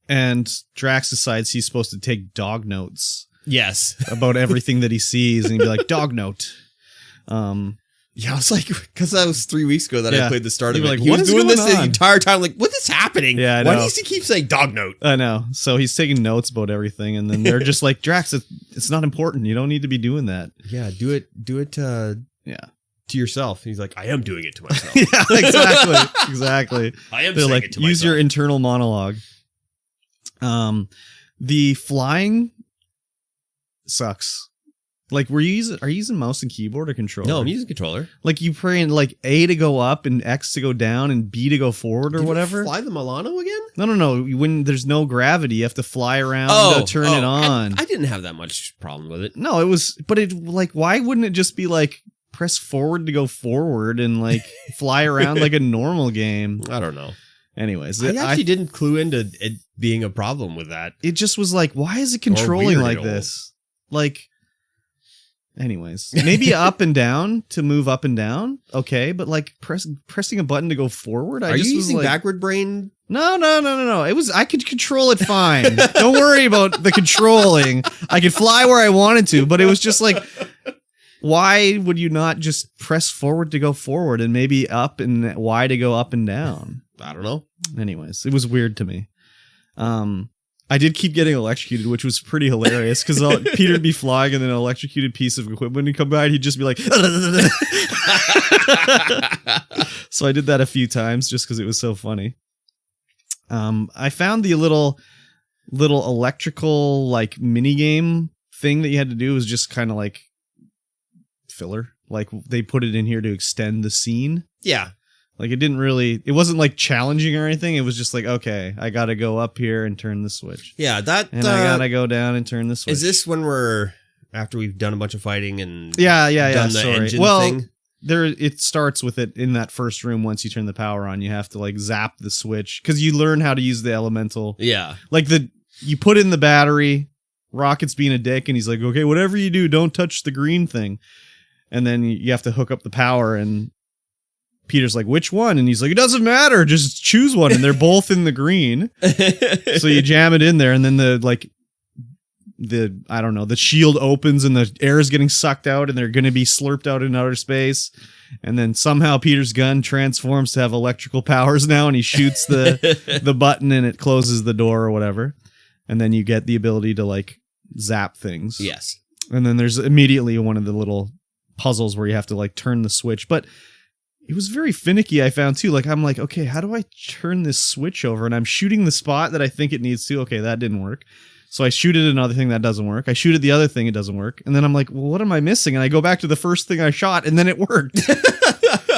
A: And Drax decides he's supposed to take dog notes
B: Yes.
A: about everything that he sees, and he'd be like, dog note.
B: Yeah, I was like, because that was 3 weeks ago that I played the start of
A: You were
B: it.
A: like,
B: He
A: what
B: was
A: is
B: doing this
A: going
B: the
A: on?
B: entire time. Like, what is happening?
A: Yeah, I
B: Why
A: know.
B: does he keep saying dog note?
A: I know. So he's taking notes about everything, and then they're just like, Drax, it's not important. You don't need to be doing that.
B: Yeah, do it to yourself. He's like, I am doing it to myself.
A: Yeah, exactly.
B: I am
A: They're
B: saying
A: like,
B: it to
A: use
B: myself.
A: your internal monologue. The flying sucks. Like, are you using mouse and keyboard or controller?
B: No, I'm using controller.
A: Like, you praying like A to go up and X to go down and B to go forward or
B: Did
A: whatever.
B: You fly the Milano again?
A: No. When there's no gravity, you have to fly around to turn it on.
B: I didn't have that much problem with it.
A: No, why wouldn't it just be like press forward to go forward and like fly around like a normal game?
B: I don't know.
A: Anyways,
B: I actually didn't clue into it being a problem with that.
A: It just was like, why is it controlling like
B: all.
A: this? Like, anyways, maybe up and down to move up and down. Okay, but like pressing a button to go forward.
B: Are you using backward brain?
A: No. I could control it fine. Don't worry about the controlling. I could fly where I wanted to, but it was just like, why would you not just press forward to go forward and maybe up and Y to go up and down?
B: I don't know.
A: Anyways, it was weird to me. I did keep getting electrocuted, which was pretty hilarious because Peter'd be flying and then an electrocuted piece of equipment would come by and he'd just be like, so I did that a few times just because it was so funny. I found the little electrical like mini game thing that you had to do was just kind of like filler. Like they put it in here to extend the scene.
B: Yeah.
A: Like it wasn't like challenging or anything. It was just like, okay, I got to go up here and turn the switch.
B: Yeah, that.
A: And I got to go down and turn the switch.
B: Is this when after we've done a bunch of fighting and
A: done the
B: sorry. Engine thing?
A: It starts with it in that first room. Once you turn the power on, you have to like zap the switch because you learn how to use the elemental.
B: Yeah.
A: Like you put in the battery, Rocket's being a dick and he's like, okay, whatever you do, don't touch the green thing. And then you have to hook up the power and Peter's like, which one? And he's like, it doesn't matter. Just choose one. And they're both in the green. So you jam it in there and then the shield opens and the air is getting sucked out and they're going to be slurped out in outer space. And then somehow Peter's gun transforms to have electrical powers now and he shoots the button and it closes the door or whatever. And then you get the ability to like zap things.
B: Yes.
A: And then there's immediately one of the little puzzles where you have to like turn the switch. But it was very finicky, I found too. Like, I'm like, okay, how do I turn this switch over? And I'm shooting the spot that I think it needs to. Okay, that didn't work. So I shoot at another thing that doesn't work. I shoot at the other thing, it doesn't work. And then I'm like, well, what am I missing? And I go back to the first thing I shot, and then it worked.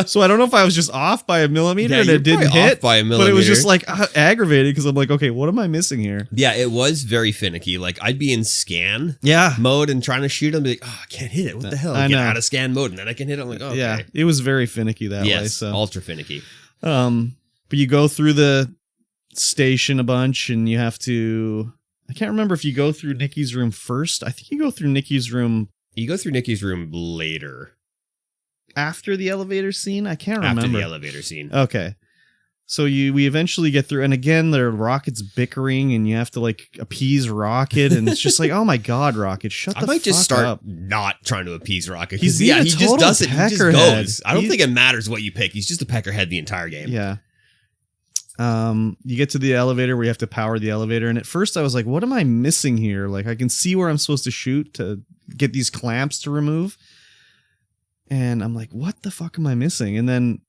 A: So I don't know if I was just off by a millimeter and it didn't hit.
B: Off by a millimeter.
A: But it was just like aggravated because I'm like, okay, what am I missing here?
B: Yeah, it was very finicky. Like, I'd be in scan mode and trying to shoot him, be like, oh, I can't hit it. What the hell?
A: I
B: Get
A: know.
B: out of scan mode, and then I can hit it. I'm like, oh, okay.
A: Yeah, it was very finicky that way. So
B: ultra finicky.
A: But you go through the station a bunch and you have to... I can't remember if you go through Nikki's room first. I think you go through Nikki's room...
B: You go through Nikki's room later.
A: After the elevator scene? I can't remember.
B: After the elevator scene.
A: Okay. So we eventually get through, and again, the Rocket's bickering, and you have to like appease Rocket, and it's just like, oh my god, Rocket, shut the fuck up.
B: I might just start not trying to appease Rocket.
A: He's
B: he just does it. He just
A: peckerhead.
B: goes. I don't think it matters what you pick. He's just a peckerhead the entire game.
A: Yeah. You get to the elevator where you have to power the elevator, and at first I was like, what am I missing here? Like, I can see where I'm supposed to shoot to get these clamps to remove, and I'm like, what the fuck am I missing? And then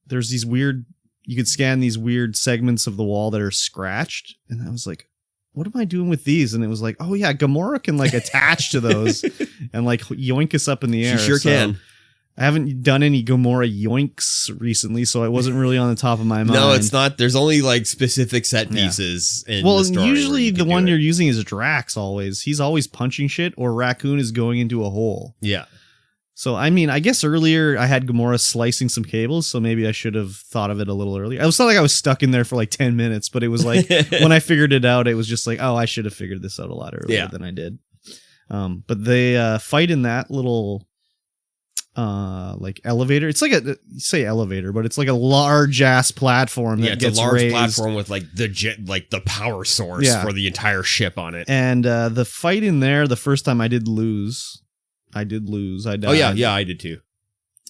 A: there's these weird... You could scan these weird segments of the wall that are scratched. And I was like, what am I doing with these? And it was like, oh yeah, Gamora can like attach to those and like yoink us up in the air.
B: She sure can.
A: I haven't done any Gamora yoinks recently, so it wasn't really on the top of my mind.
B: No, it's not. There's only like specific set pieces. In the story
A: usually the one
B: you're
A: using is Drax. Always, he's always punching shit, or Raccoon is going into a hole.
B: Yeah.
A: So I mean, I guess earlier I had Gamora slicing some cables, so maybe I should have thought of it a little earlier. It was not like I was stuck in there for like 10 minutes, but it was like when I figured it out, it was just like, oh, I should have figured this out a lot earlier than I did. But they fight in that little like elevator. It's like you say elevator, but it's like a large ass platform that gets
B: a large
A: raised.
B: platform with like the power source for the entire ship on it.
A: And the fight in there, the first time I did lose. I died.
B: Oh yeah, I did too.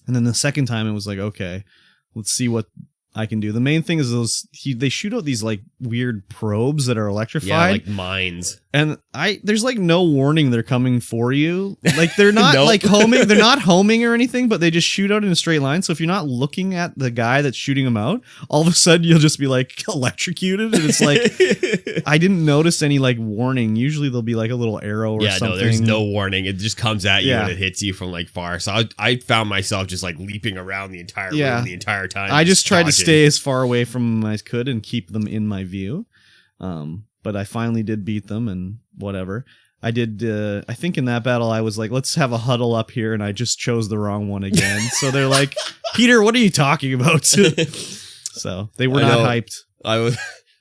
A: And then the second time it was like, okay, let's see what I can do. The main thing is they shoot out these like weird probes that are electrified.
B: Yeah, like mines.
A: And there's like no warning they're coming for you. Like they're not like homing, they're not homing or anything, but they just shoot out in a straight line. So if you're not looking at the guy that's shooting them out, all of a sudden you'll just be like electrocuted. And it's like, I didn't notice any like warning. Usually there'll be like a little arrow or something.
B: No, there's no warning. It just comes at you and it hits you from like far. So I found myself just like leaping around the entire room the entire time.
A: I just tried to stay as far away from them as I could and keep them in my view. But I finally did beat them and whatever. I did, I think in that battle I was like, let's have a huddle up here, and I just chose the wrong one again. So they're like, Peter, what are you talking about? So they were not hyped.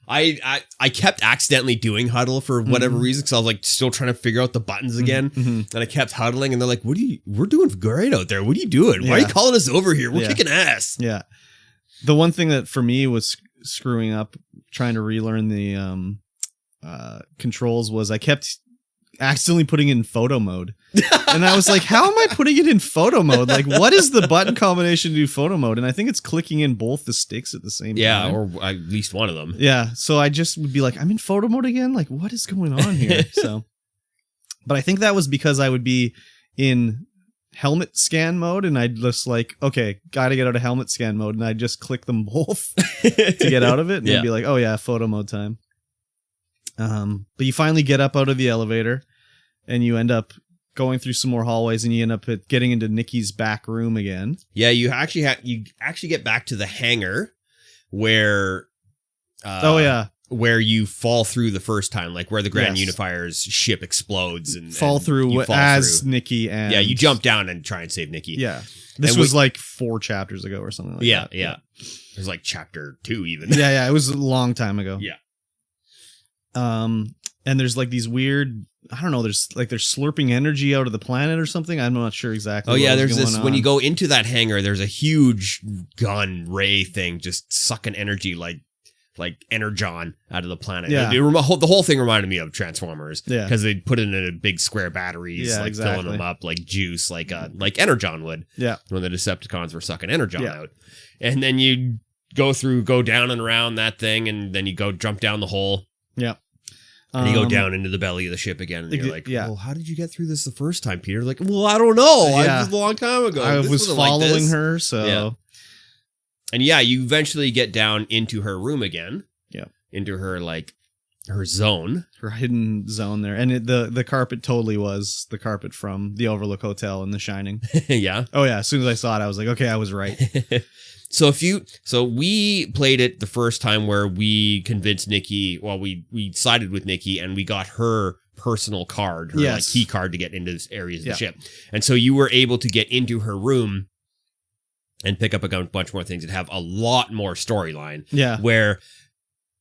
B: I kept accidentally doing huddle for whatever reason, because I was like still trying to figure out the buttons again. And I kept huddling, and they're like, we're doing great out there. What are you doing? Why are you calling us over here? We're kicking ass.
A: Yeah. The one thing that for me was screwing up, trying to relearn the controls, was I kept accidentally putting it in photo mode. And I was like, how am I putting it in photo mode? Like, what is the button combination to do photo mode? And I think it's clicking in both the sticks at the same time.
B: Yeah, or at least one of them.
A: Yeah, so I just would be like, I'm in photo mode again? Like, what is going on here? But I think that was because I would be in helmet scan mode, and I'd just like, okay, gotta get out of helmet scan mode, and I'd just click them both to get out of it, and then be like, oh yeah, photo mode time. But you finally get up out of the elevator, and you end up going through some more hallways, and you end up getting into Nikki's back room again.
B: Yeah, you actually get back to the hangar where where you fall through the first time, like where the Grand Unifier's ship explodes and
A: fall through as Nikki, and
B: you jump down and try and save Nikki.
A: Yeah, this was like 4 chapters ago or something like that.
B: Yeah. It was like chapter 2 even.
A: Yeah, it was a long time ago.
B: Yeah.
A: And there's like these weird, I don't know, they're slurping energy out of the planet or something. I'm not sure exactly.
B: Oh yeah, there's this, when you go into that hangar, there's a huge gun ray thing just sucking energy like energon out of the planet.
A: Yeah.
B: The whole thing reminded me of Transformers.
A: Yeah.
B: Because they put it in a big square batteries, filling them up like juice, like energon would.
A: Yeah. When
B: the Decepticons were sucking energon out. And then you go down and around that thing, and then you go jump down the hole.
A: Yeah.
B: And you go down into the belly of the ship again, and you're like,
A: well,
B: how did you get through this the first time, Peter? Like, well, I don't know.
A: Yeah.
B: It was a long time ago.
A: I was following her, so...
B: Yeah. And you eventually get down into her room again.
A: Yeah.
B: Into her, like, her zone.
A: Her hidden zone there. And the carpet totally was the carpet from the Overlook Hotel in The Shining.
B: Yeah.
A: Oh, yeah. As soon as I saw it, I was like, okay, I was right.
B: So we played it the first time where we convinced Nikki, we sided with Nikki, and we got her personal card, her like key card to get into areas of the ship. And so you were able to get into her room and pick up a bunch more things and have a lot more storyline. Yeah. Where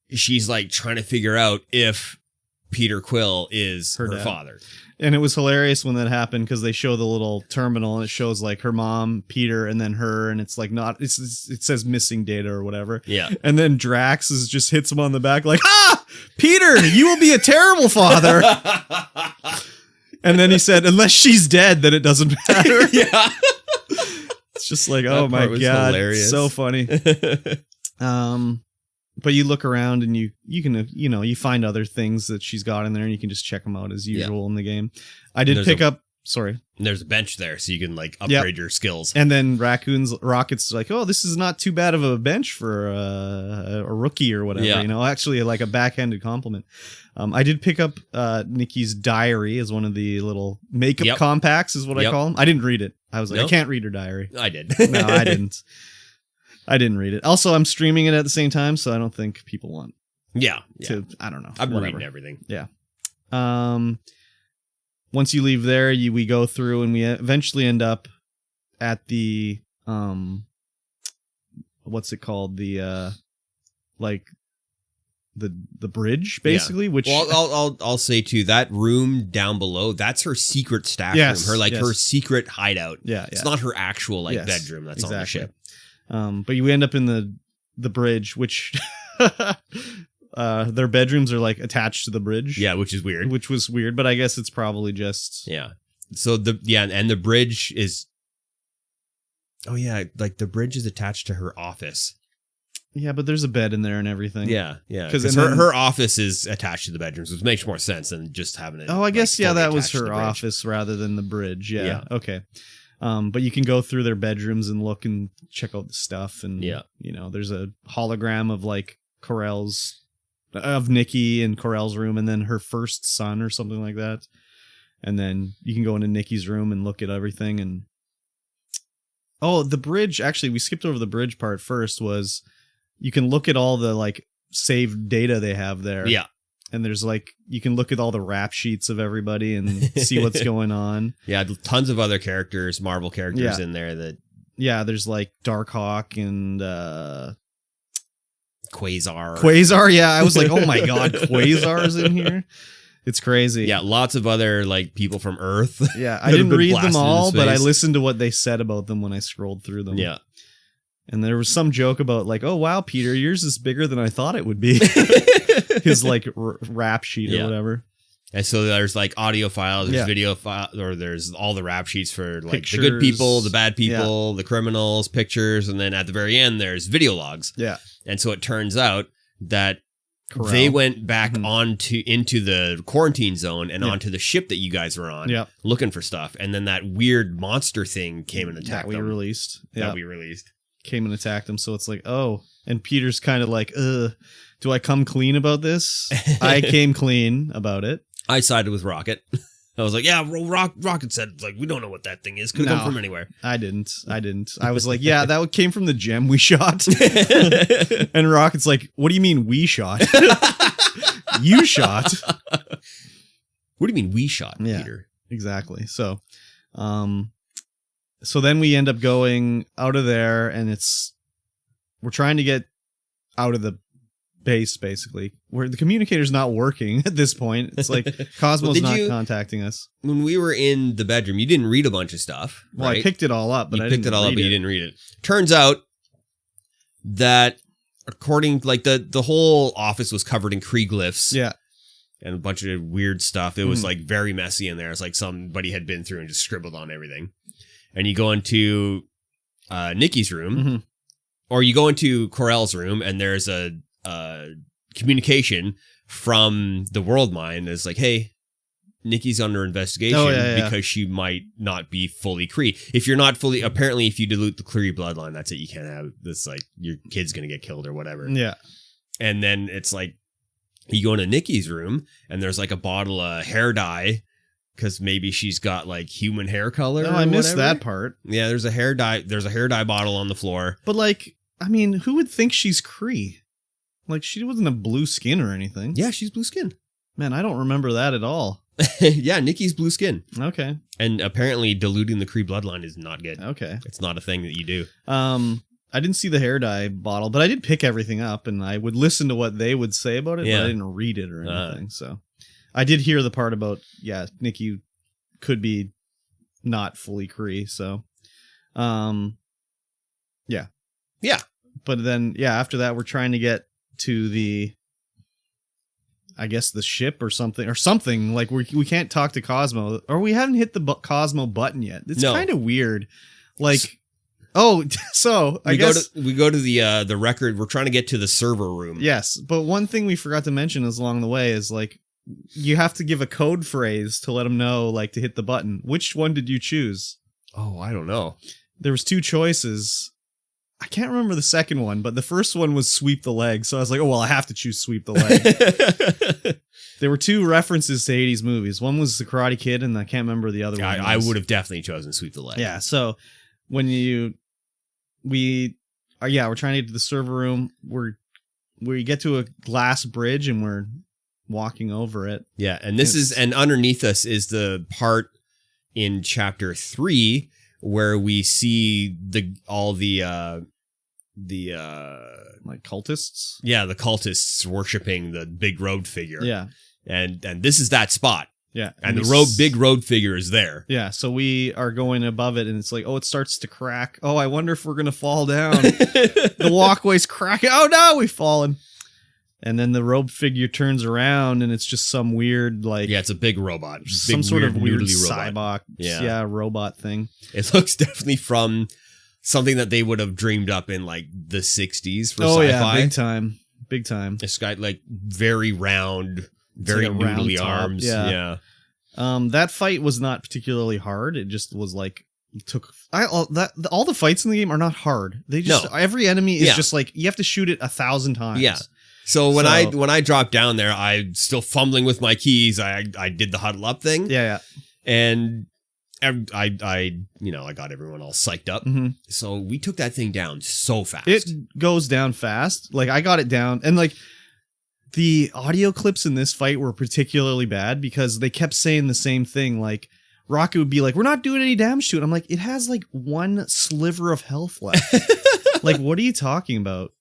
B: she's like trying to figure out if Peter Quill is her father.
A: And it was hilarious when that happened, because they show the little terminal and it shows like her mom, Peter, and then her, and it's like it says missing data or whatever.
B: Yeah.
A: And then Drax just hits him on the back like, Peter, you will be a terrible father. And then he said, unless she's dead, then it doesn't matter.
B: Yeah.
A: It's just like, oh my God, hilarious. So funny. But you look around and you can, you find other things that she's got in there, and you can just check them out as usual in the game. I did pick up, sorry.
B: There's a bench there, so you can like upgrade your skills.
A: And then Rocket's like, oh, this is not too bad of a bench for a rookie or whatever, actually like a backhanded compliment. I did pick up Nikki's diary as one of the little makeup compacts is what I call them. I didn't read it. I was like,
B: No?
A: I can't read her diary.
B: I did.
A: No, I didn't. I didn't read it. Also, I'm streaming it at the same time, so I don't think people want
B: Yeah.
A: to. I don't know.
B: I've been
A: whatever.
B: reading everything.
A: Yeah. Once you leave there, we go through and we eventually end up at the what's it called? The like the bridge, basically.
B: Yeah.
A: Which
B: I'll say too, that room down below, that's her secret stash
A: Yes,
B: room. Her
A: yes.
B: her secret hideout.
A: Yeah,
B: It's not her actual
A: Yes,
B: bedroom. That's on the
A: exactly.
B: ship.
A: But you end up in the bridge, which their bedrooms are like attached to the bridge.
B: Yeah, which is weird.
A: Which was weird, but I guess it's probably just
B: Yeah. So and the bridge is. Oh yeah, like the bridge is attached to her office.
A: yeah, but there's a bed in there and everything.
B: Yeah. Because
A: then-
B: her office is attached to the bedrooms, which makes more sense than just having it.
A: Oh, I guess
B: fully
A: that was
B: attached to
A: her
B: the bridge.
A: office rather than the bridge. Yeah.
B: Yeah.
A: Okay. But you can go through their bedrooms and look and check out the stuff, and
B: Yeah.
A: there's a hologram of like of Nikki in Corell's room, and then her first son or something like that. And then you can go into Nikki's room and look at everything. And the bridge. Actually, we skipped over the bridge part first. Was you can look at all the like saved data they have there.
B: Yeah.
A: And there's like, you can look at all the rap sheets of everybody and see what's going on.
B: Yeah, tons of other characters, Marvel characters in there that.
A: Yeah, there's like Darkhawk and
B: Quasar.
A: Yeah, I was like, oh my god, Quasar's in here. It's crazy.
B: Yeah, lots of other like people from Earth.
A: Yeah,
B: that
A: I
B: have
A: didn't
B: been
A: read
B: blasted
A: them
B: into
A: all, but I
B: space.
A: listened to what they said about them when I scrolled through them.
B: Yeah.
A: And there was some joke about like, oh wow, Peter, yours is bigger than I thought it would be. His like rap sheet or whatever.
B: And so there's like audio files, there's
A: Yeah.
B: video files, or there's all the rap sheets for like
A: Pictures.
B: the good people, the bad people, the criminals, pictures, and then at the very end there's video logs.
A: Yeah.
B: And so it turns out that
A: Corral.
B: they went back
A: Mhm.
B: into the quarantine zone and
A: Yeah.
B: onto the ship that you guys were on,
A: Yeah.
B: looking for stuff. And then that weird monster thing came and attacked
A: that we
B: them.
A: released.
B: That we released.
A: Came and attacked him. So it's like, oh, and Peter's kind of like, do I come clean about this? I came clean about it.
B: I sided with Rocket. I was like, yeah, Rocket said, like, we don't know what that thing is. Could
A: No.
B: come from anywhere.
A: I didn't. I was like, yeah, that came from the gem we shot. And Rocket's like, what do you mean we shot? You shot.
B: What do you mean we shot,
A: Yeah.
B: Peter?
A: Exactly. So then we end up going out of there, and we're trying to get out of the base, basically, where the communicator's not working at this point. It's like Cosmo's
B: Well,
A: not contacting us.
B: When we were in the bedroom, you didn't read a bunch of stuff.
A: Well,
B: right?
A: I picked it all up, but
B: you
A: I
B: picked
A: didn't
B: it all up,
A: read
B: but you
A: it.
B: didn't read it. Turns out that according, like the whole office was covered in Kree glyphs.
A: Yeah.
B: And a bunch of weird stuff. It was
A: Mhm.
B: like very messy in there. It's like somebody had been through and just scribbled on everything. And you go into Nikki's room,
A: Mhm.
B: or you go into Corell's room, and there's a communication from the World Mind. It's like, hey, Nikki's under investigation because she might not be fully Kree. If you're not fully, apparently, if you dilute the Kree bloodline, that's it. You can't have this. Like your kid's gonna get killed or whatever.
A: Yeah.
B: And then it's like, you go into Nikki's room, and there's like a bottle of hair dye because maybe she's got like human hair color.
A: No,
B: or
A: I missed
B: whatever.
A: that part.
B: Yeah, there's a hair dye. There's a hair dye bottle on the floor.
A: But like, I mean, who would think she's Kree? Like, she wasn't a blue skin or anything.
B: Yeah, she's blue skin.
A: Man, I don't remember that at all.
B: Yeah, Nikki's blue skin.
A: Okay.
B: And apparently diluting the Kree bloodline is not good.
A: Okay.
B: It's not a thing that you do.
A: I didn't see the hair dye bottle, but I did pick everything up, and I would listen to what they would say about it,
B: Yeah.
A: but I didn't read it or anything. So I did hear the part about, Nikki could be not fully Kree. So, yeah.
B: Yeah.
A: But then, after that, we're trying to get to the ship or something like we can't talk to Cosmo, or we haven't hit the Cosmo button yet. It's kind of weird. Like, so I guess
B: we go to the record. We're trying to get to the server room.
A: Yes, but one thing we forgot to mention is along the way is like you have to give a code phrase to let them know like to hit the button. Which one did you choose?
B: Oh, I don't know.
A: There was two choices. I can't remember the second one, but the first one was sweep the leg. So I was like, oh, well, I have to choose sweep the leg. There were 2 references to 80s movies. One was The Karate Kid, and I can't remember the other one.
B: I would have definitely chosen sweep the leg.
A: Yeah, so when we're trying to get to the server room, we get to a glass bridge, and we're walking over it.
B: Yeah, and and underneath us is the part in chapter 3 where we see all the
A: like cultists.
B: Yeah, the cultists worshiping the big road figure.
A: Yeah.
B: And this is that spot.
A: Yeah.
B: And the big road figure is there.
A: Yeah, so we are going above it, and it's like, oh, it starts to crack. Oh, I wonder if we're going to fall down. The walkway's cracking. Oh, no, we've fallen. And then the robe figure turns around, and it's just some weird, like...
B: Yeah, it's a big robot.
A: Some sort of weird
B: robot.
A: Cyborg, robot thing.
B: It looks definitely from something that they would have dreamed up in, like, the 60s for sci-fi.
A: Oh, yeah, big time. Big time.
B: It's got, like, very round, very
A: like
B: noodly arms. Yeah.
A: That fight was not particularly hard. It just was, like... all the fights in the game are not hard. They just... No. Every enemy is just, like, you have to shoot it 1,000 times.
B: Yeah. So when I dropped down there, I'm still fumbling with my keys. I did the huddle up thing.
A: Yeah.
B: And I got everyone all psyched up.
A: Mm-hmm.
B: So we took that thing down so fast.
A: It goes down fast. Like, I got it down, and like the audio clips in this fight were particularly bad because they kept saying the same thing. Like, Rocket would be like, "We're not doing any damage to it." I'm like, it has like 1 sliver of health left. Like, what are you talking about?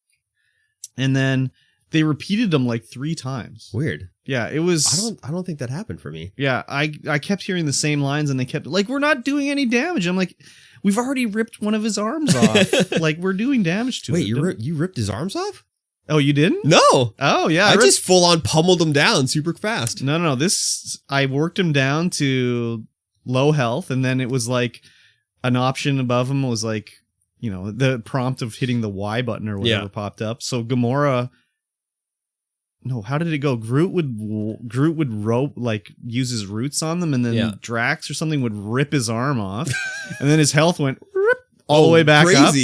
A: And then they repeated them like 3 times.
B: Weird.
A: Yeah, it was...
B: I don't think that happened for me.
A: Yeah, I kept hearing the same lines, and they kept like, "We're not doing any damage." I'm like, we've already ripped one of his arms off. Like, we're doing damage to it.
B: Wait, you ripped his arms off?
A: Oh, you didn't?
B: No.
A: Oh, yeah.
B: I just full on pummeled him down super fast.
A: No. I worked him down to low health, and then it was like an option above him was like, the prompt of hitting the Y button or whatever popped up. So Gamora... No, how did it go? Groot would rope, like, use his roots on them, and then Drax or something would rip his arm off, and then his health went all the way back up.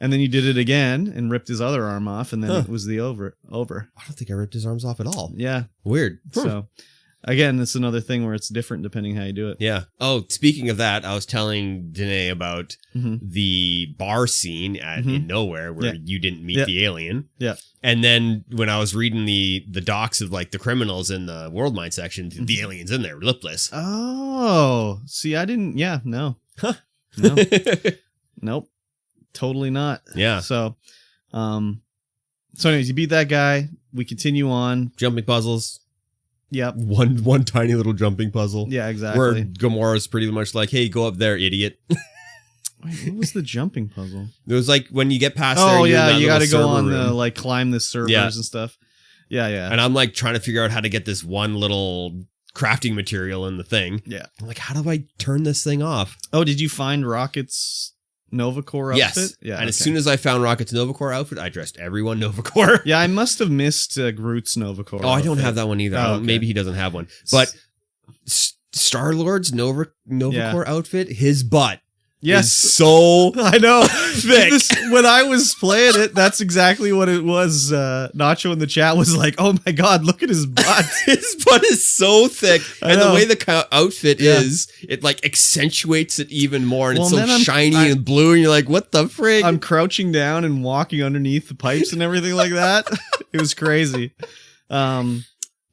A: And then you did it again and ripped his other arm off, and then it was the over.
B: I don't think I ripped his arms off at all.
A: Yeah.
B: Weird.
A: So, again, it's another thing where it's different depending how you do it.
B: Yeah. Oh, speaking of that, I was telling Danae about the bar scene in Nowhere where you didn't meet the alien.
A: Yeah.
B: And then when I was reading the docs of like the criminals in the World Mine section, the alien's in there, lipless.
A: Oh, see, I didn't. Yeah, no. Huh. No. Nope. Totally not.
B: Yeah.
A: So anyways, you beat that guy. We continue on.
B: Jumping puzzles.
A: Yep.
B: One tiny little jumping puzzle.
A: Yeah, exactly.
B: Where Gamora's pretty much like, "Hey, go up there, idiot."
A: Wait, what was the jumping puzzle?
B: It was like when you get past
A: there. Oh,
B: yeah,
A: you got to go on the, like, climb the servers and stuff. Yeah.
B: And I'm like trying to figure out how to get this one little crafting material in the thing.
A: Yeah.
B: I'm like, how do I turn this thing off?
A: Oh, did you find Rocket's Nova Corps outfit?
B: Yes. Yeah. And as soon as I found Rocket's Nova Corps outfit, I dressed everyone Nova Corps.
A: Yeah, I must have missed Groot's Nova Corps.
B: Oh, I don't have that one either.
A: Oh, okay.
B: Maybe he doesn't have one. But Star-Lord's Nova Corps outfit, his butt.
A: Yes,
B: so
A: I know.
B: Thick.
A: When I was playing it, that's exactly what it was. Nacho in the chat was like, "Oh my god, look at his butt!
B: His butt is so thick, and the way the outfit is, it like accentuates it even more, and it's so shiny and blue, and you're like, what the frig?"
A: I'm crouching down and walking underneath the pipes and everything like that. It was crazy. The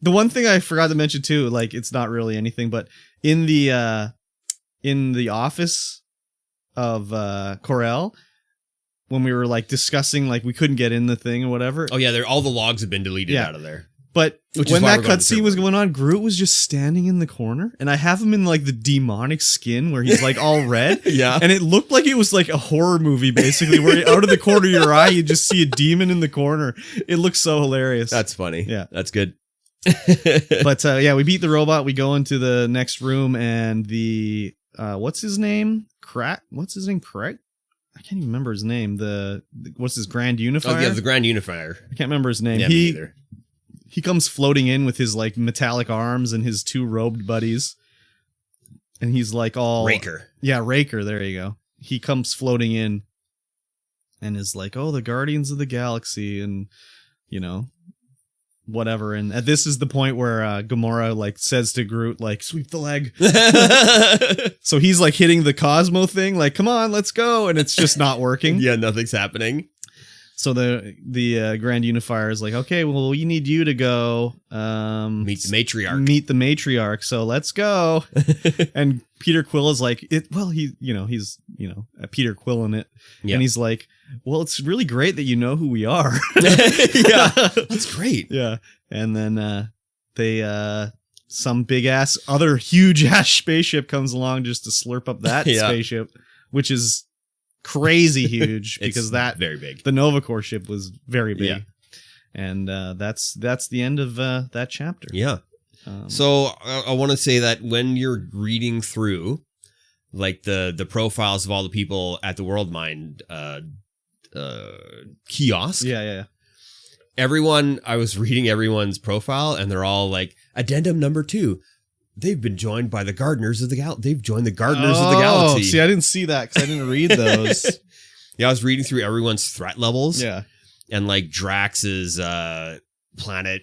A: one thing I forgot to mention too, like, it's not really anything, but in the office of Corel, when we were like discussing, like, we couldn't get in the thing or whatever.
B: Oh yeah, all the logs have been deleted out of there.
A: But when that cutscene was going on, Groot was just standing in the corner, and I have him in like the demonic skin where he's like all red.
B: Yeah.
A: And it looked like it was like a horror movie, basically, where out of the corner of your eye, you just see a demon in the corner. It looks so hilarious.
B: That's funny.
A: Yeah.
B: That's good.
A: But yeah, we beat the robot. We go into the next room, and the what's his name? Craig? I can't even remember his name. What's his Grand Unifier?
B: Oh yeah, the Grand Unifier.
A: I can't remember his name.
B: Yeah, me either.
A: He comes floating in with his like metallic arms and his 2 robed buddies, and he's like all
B: Raker.
A: Yeah, Raker. There you go. He comes floating in, and is like, oh, the Guardians of the Galaxy, and you know, whatever. And this is the point where Gamora like says to Groot, like, sweep the leg. So he's like hitting the Cosmo thing, like, come on, let's go, and it's just not working.
B: Yeah, nothing's happening.
A: So the Grand Unifier is like, okay, well, we need you to go
B: Meet the matriarch.
A: Meet the matriarch. So let's go. And Peter Quill is like, he's Peter Quill in it,
B: Yeah.
A: and he's like, well, it's really great that you know who we are.
B: Yeah, that's great.
A: Yeah, and then they some big ass other huge ass spaceship comes along just to slurp up that spaceship, which is crazy huge because that
B: very big.
A: The Nova Corps ship was very big.
B: Yeah.
A: And that's the end of that chapter.
B: Yeah. So I want to say that when you're reading through like the profiles of all the people at the World Mind kiosk.
A: Yeah.
B: I was reading everyone's profile and they're all like, addendum number 2. They've been joined by the Gardeners of the They've joined the Gardeners of the Galaxy.
A: See, I didn't see that because I didn't read those.
B: Yeah, I was reading through everyone's threat levels.
A: Yeah.
B: And like Drax's planet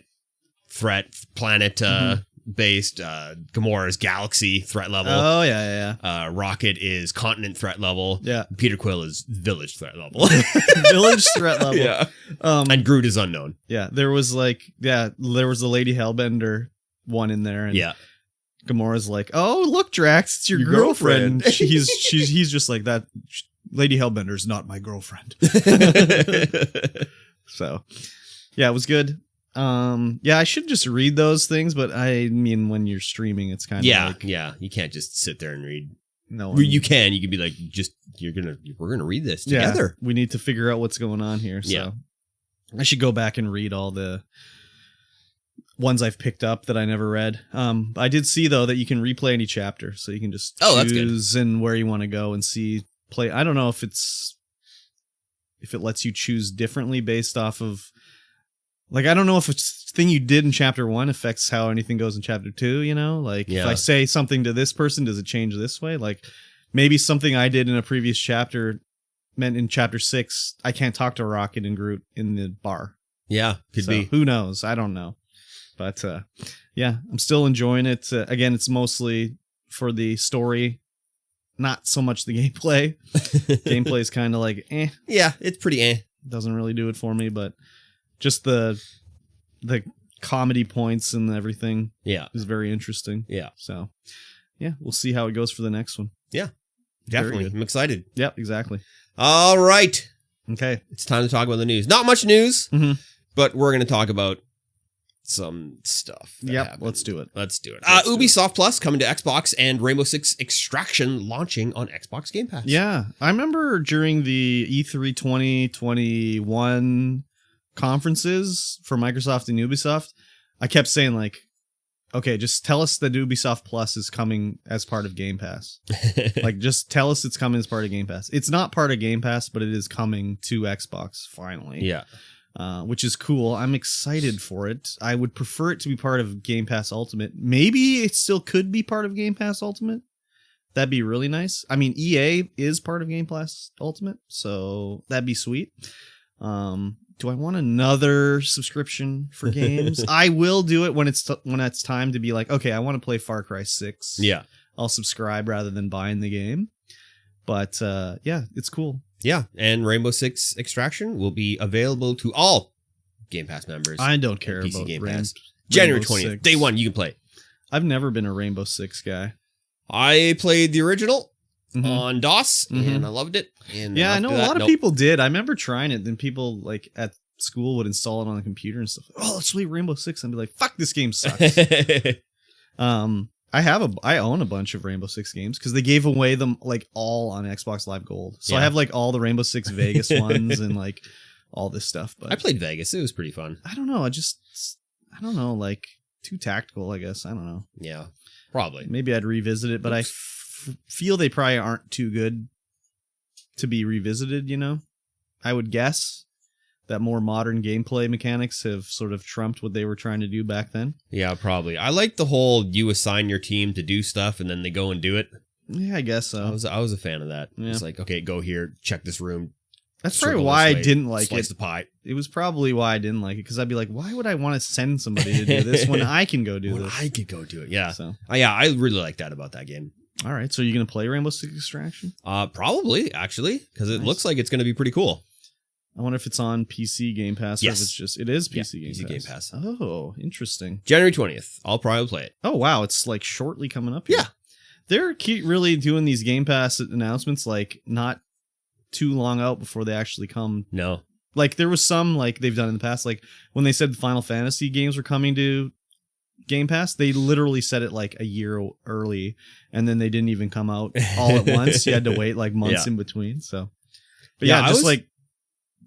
B: based, Gamora's galaxy threat level.
A: Oh, yeah.
B: Rocket is continent threat level.
A: Yeah.
B: Peter Quill is village threat level.
A: Village threat level.
B: Yeah. And Groot is unknown.
A: Yeah, there was the Lady Hellbender one in there. And
B: yeah.
A: Gamora's like, oh, look, Drax, it's your girlfriend. He's just like, that Lady Hellbender's not my girlfriend. So, yeah, it was good. I should just read those things, but I mean, when you're streaming, it's kind of like,
B: you can't just sit there and read.
A: No,
B: you can be like, we're gonna read this together.
A: We need to figure out what's going on here. So I should go back and read all the ones I've picked up that I never read. I did see though that you can replay any chapter, so you can just choose and where you want to go and play. I don't know if it lets you choose differently based off of, like, I don't know if a thing you did in chapter 1 affects how anything goes in chapter 2, you know? Like, if I say something to this person, does it change this way? Like, maybe something I did in a previous chapter meant in chapter 6, I can't talk to Rocket and Groot in the bar.
B: Yeah, could be.
A: Who knows? I don't know. But, I'm still enjoying it. Again, it's mostly for the story, not so much the gameplay. Gameplay is kind of like, eh.
B: Yeah, it's pretty eh.
A: Doesn't really do it for me, but just the comedy points and everything is very interesting.
B: Yeah.
A: So, we'll see how it goes for the next one.
B: Yeah, definitely. I'm excited.
A: Yep, exactly.
B: All right.
A: Okay.
B: It's time to talk about the news. Not much news, but we're going to talk about some stuff.
A: Yep, let's do it.
B: Ubisoft Plus coming to Xbox and Rainbow Six Extraction launching on Xbox Game Pass.
A: Yeah, I remember during the E3 2021 conferences for Microsoft and Ubisoft, I kept saying like, okay, just tell us that Ubisoft Plus is coming as part of Game Pass. Like, just tell us it's coming as part of Game Pass. It's not part of Game Pass, but it is coming to Xbox finally.
B: Yeah.
A: Which is cool. I'm excited for it. I would prefer it to be part of Game Pass Ultimate. Maybe it still could be part of Game Pass Ultimate. That'd be really nice. I mean, EA is part of Game Pass Ultimate, so that'd be sweet. Do I want another subscription for games? I will do it when it's time to be like, okay, I want to play Far Cry 6.
B: Yeah.
A: I'll subscribe rather than buying the game. But it's cool.
B: Yeah, and Rainbow Six Extraction will be available to all Game Pass members.
A: I don't care
B: PC
A: about
B: Game Pass.
A: Rainbow
B: January 20th,
A: 6.
B: day 1, you can play.
A: I've never been a Rainbow Six guy.
B: I played the original on DOS, and I loved it. And
A: I know a lot of people did. I remember trying it, then people like at school would install it on the computer and stuff. Oh, let's play Rainbow Six. I'd be like, fuck, this game sucks. I own a bunch of Rainbow Six games because they gave away them like all on Xbox Live Gold. So I have like all the Rainbow Six Vegas ones and like all this stuff. But
B: I played Vegas. It was pretty fun.
A: I don't know. I don't know. Like too tactical, I guess. I don't know.
B: Yeah, probably.
A: Maybe I'd revisit it, but I feel they probably aren't too good to be revisited, you know? I would guess that more modern gameplay mechanics have sort of trumped what they were trying to do back then.
B: Yeah, probably. I like the whole you assign your team to do stuff and then they go and do it.
A: Yeah, I guess so.
B: I was a fan of that.
A: Yeah.
B: It's like, okay, go here, check this room,
A: That's probably
B: circle
A: why
B: this
A: I
B: way,
A: didn't like
B: slice
A: it.
B: the pie.
A: It was probably why I didn't like it, because I'd be like, why would I want to send somebody to do this when I can go do
B: When
A: this?
B: I could go do it. Yeah.
A: So,
B: Yeah, I really like that about that game.
A: all right. So you're going to play Rainbow Six Extraction?
B: Probably, actually, because it
A: Nice.
B: looks like it's going to be pretty cool.
A: I wonder if it's on PC Game Pass or
B: Yes.
A: if it's just, it is PC,
B: PC Game Pass.
A: Oh, interesting.
B: January 20th. I'll probably play it.
A: Oh, wow. It's like shortly coming up here.
B: Yeah.
A: They're really doing these Game Pass announcements like not too long out before they actually come.
B: No.
A: Like there was some like they've done in the past, like when they said the Final Fantasy games were coming to Game Pass, they literally said it like a year early, and then they didn't even come out all at once. You had to wait like months in between. So, but
B: Yeah,
A: just like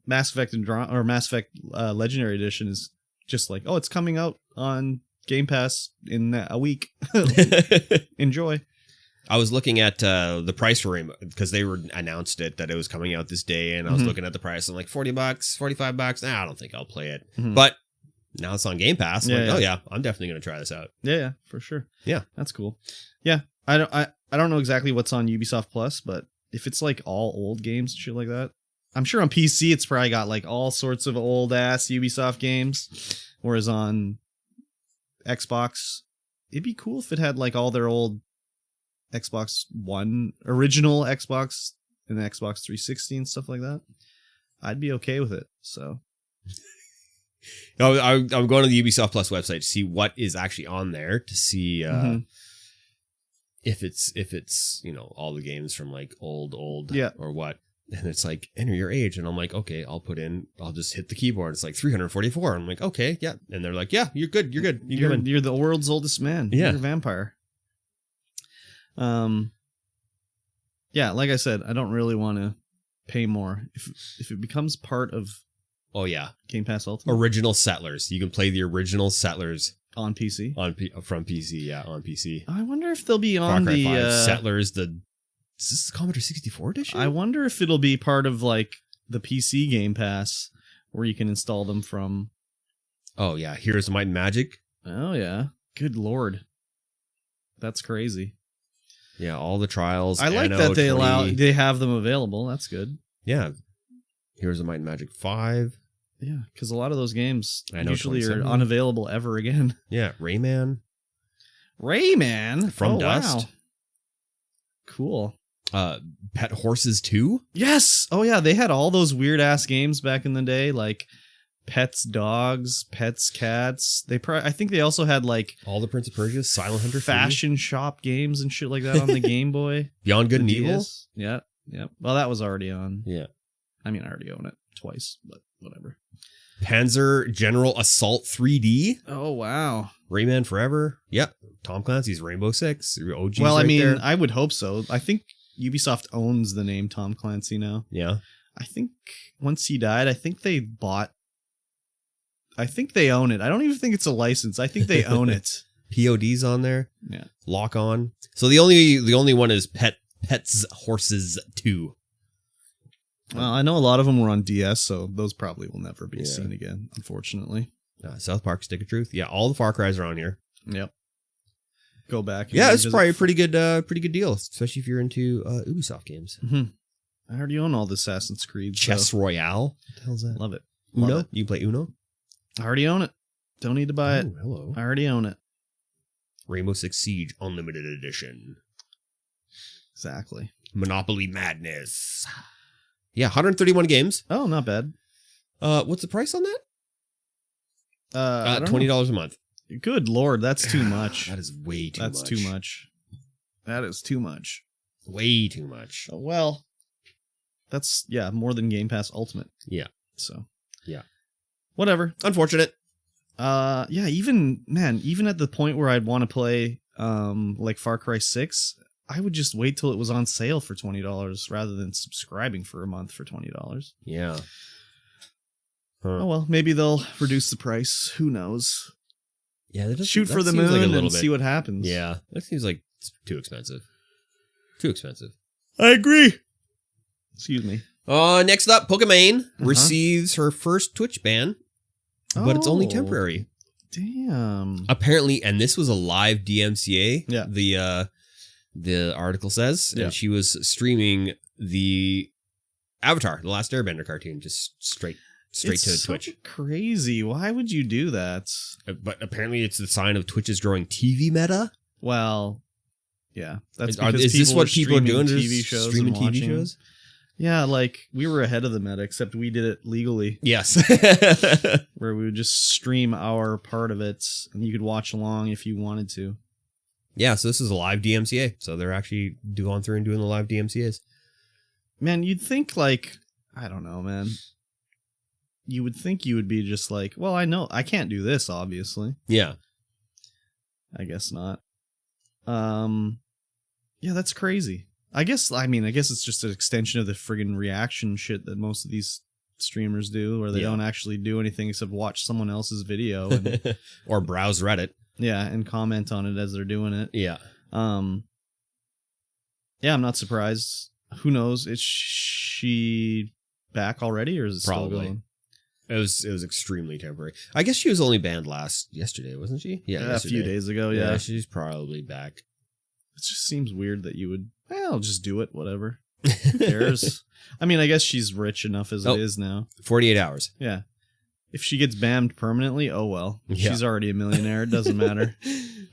A: Mass Effect or Mass Effect Legendary Edition is just like, oh, it's coming out on Game Pass in a week. Enjoy.
B: I was looking at the price for Rainbow because they announced it that it was coming out this day, and I was looking at the price. I'm like $40, $45. Nah, I don't think I'll play it. But now it's on Game Pass. I'm like, oh yeah, I'm definitely gonna try this out.
A: Yeah, for sure.
B: Yeah,
A: that's cool. Yeah, I don't know exactly what's on Ubisoft Plus, but if it's like all old games and shit like that, I'm sure on PC it's probably got like all sorts of old ass Ubisoft games, whereas on Xbox, it'd be cool if it had like all their old Xbox One, original Xbox and Xbox 360 and stuff like that. I'd be okay with it. So
B: I'm going to the Ubisoft Plus website to see what is actually on there, to see if it's all the games from like old or what. And it's like, enter your age, and I'm like, okay, I'll just hit the keyboard. It's like 344. I'm like, okay, yeah. And they're like, yeah, you're good. You're
A: the world's oldest man.
B: Yeah.
A: You're a vampire. Yeah, like I said, I don't really want to pay more. If it becomes part of Game Pass Ultimate.
B: Original Settlers. You can play the original Settlers
A: on PC.
B: From PC, on PC.
A: I wonder if they'll be on
B: Far Cry
A: the
B: 5, Settlers, is this the Commodore 64 edition?
A: I wonder if it'll be part of like the PC Game Pass where you can install them from.
B: Oh yeah, Heroes of Might and Magic.
A: Oh yeah. Good lord. That's crazy.
B: Yeah, all the trials.
A: I like that they have them available. That's good.
B: Yeah. Heroes of Might and Magic 5.
A: Yeah, because a lot of those games usually
B: 27.
A: are unavailable ever again.
B: Yeah, Rayman.
A: From
B: Dust.
A: Wow. Cool.
B: Pet Horses 2?
A: Yes. Oh yeah, they had all those weird ass games back in the day, like Pets Dogs, Pets Cats. I think they also had like
B: all the Prince of Persia, Silent Hunter,
A: fashion shop games and shit like that on the Game Boy.
B: Beyond Good and Evil.
A: DS. Yeah. Well, that was already on.
B: Yeah.
A: I mean, I already own it twice, but whatever.
B: Panzer General Assault 3D.
A: Oh wow.
B: Rayman Forever. Yep. Tom Clancy's Rainbow Six. OG's
A: well, I mean,
B: there.
A: I would hope so. I think Ubisoft owns the name Tom Clancy now.
B: Yeah.
A: I think once he died, I think they own it. I don't even think it's a license. I think they own it.
B: POD's on there.
A: Yeah.
B: Lock On. So the only one is Pets Horses 2.
A: Well, I know a lot of them were on DS, so those probably will never be seen again, unfortunately.
B: South Park, Stick of Truth. Yeah, all the Far Cry's are on here.
A: Yep. Go back.
B: Yeah, it's probably a pretty good deal, especially if you're into Ubisoft games.
A: I already own all the Assassin's Creed.
B: Chess Royale. What the hell's that?
A: Love it.
B: Uno?
A: Love it.
B: You play Uno?
A: I already own it. Don't need to buy it.
B: Hello.
A: I already own it.
B: Rainbow Six Siege Unlimited Edition.
A: Exactly.
B: Monopoly Madness. Yeah, 131 games.
A: Oh, not bad.
B: What's the price on that? $20 a month.
A: Good lord, that's too much.
B: That is way too much.
A: That's too much. That is too much.
B: Way too much.
A: Well, that's more than Game Pass Ultimate.
B: Yeah.
A: So.
B: Yeah.
A: Whatever.
B: Unfortunate.
A: Yeah, even at the point where I'd want to play like Far Cry 6, I would just wait till it was on sale for $20 rather than subscribing for a month for $20.
B: Yeah.
A: Huh. Oh well, maybe they'll reduce the price. Who knows?
B: Yeah,
A: shoot for the moon and see what happens.
B: Yeah, that seems like it's too expensive. Too expensive.
A: I agree. Excuse me.
B: Next up, Pokimane receives her first Twitch ban, but it's only temporary.
A: Damn.
B: Apparently, and this was a live DMCA.
A: Yeah.
B: The article says, and she was streaming the Avatar, the Last Airbender cartoon, just straight to Twitch.
A: Crazy. Why would you do that?
B: But apparently it's the sign of Twitch's growing TV meta.
A: Well, yeah. That's
B: is this what people are doing?
A: TV shows
B: streaming TV shows?
A: Yeah, like we were ahead of the meta, except we did it legally.
B: Yes.
A: Where we would just stream our part of it, and you could watch along if you wanted to.
B: Yeah, so this is a live DMCA. So they're actually going through and doing the live DMCAs.
A: Man, you'd think like, I don't know, man. You would think you would be just like, well, I know I can't do this, obviously.
B: Yeah.
A: I guess not. Yeah, that's crazy. I guess it's just an extension of the friggin' reaction shit that most of these streamers do, where they don't actually do anything except watch someone else's video and
B: or browse Reddit.
A: Yeah, and comment on it as they're doing it.
B: Yeah.
A: Yeah, I'm not surprised. Who knows? Is she back already, or is it
B: Probably.
A: still going?
B: It was extremely temporary. I guess she was only banned yesterday, wasn't she? Yeah,
A: a few days ago. Yeah,
B: she's probably back.
A: It just seems weird that you would. Well, I'll just do it. Whatever. Who cares? I mean, I guess she's rich enough as it is now.
B: 48 hours.
A: Yeah. If she gets banned permanently, oh well.
B: Yeah.
A: She's already a millionaire. It doesn't matter.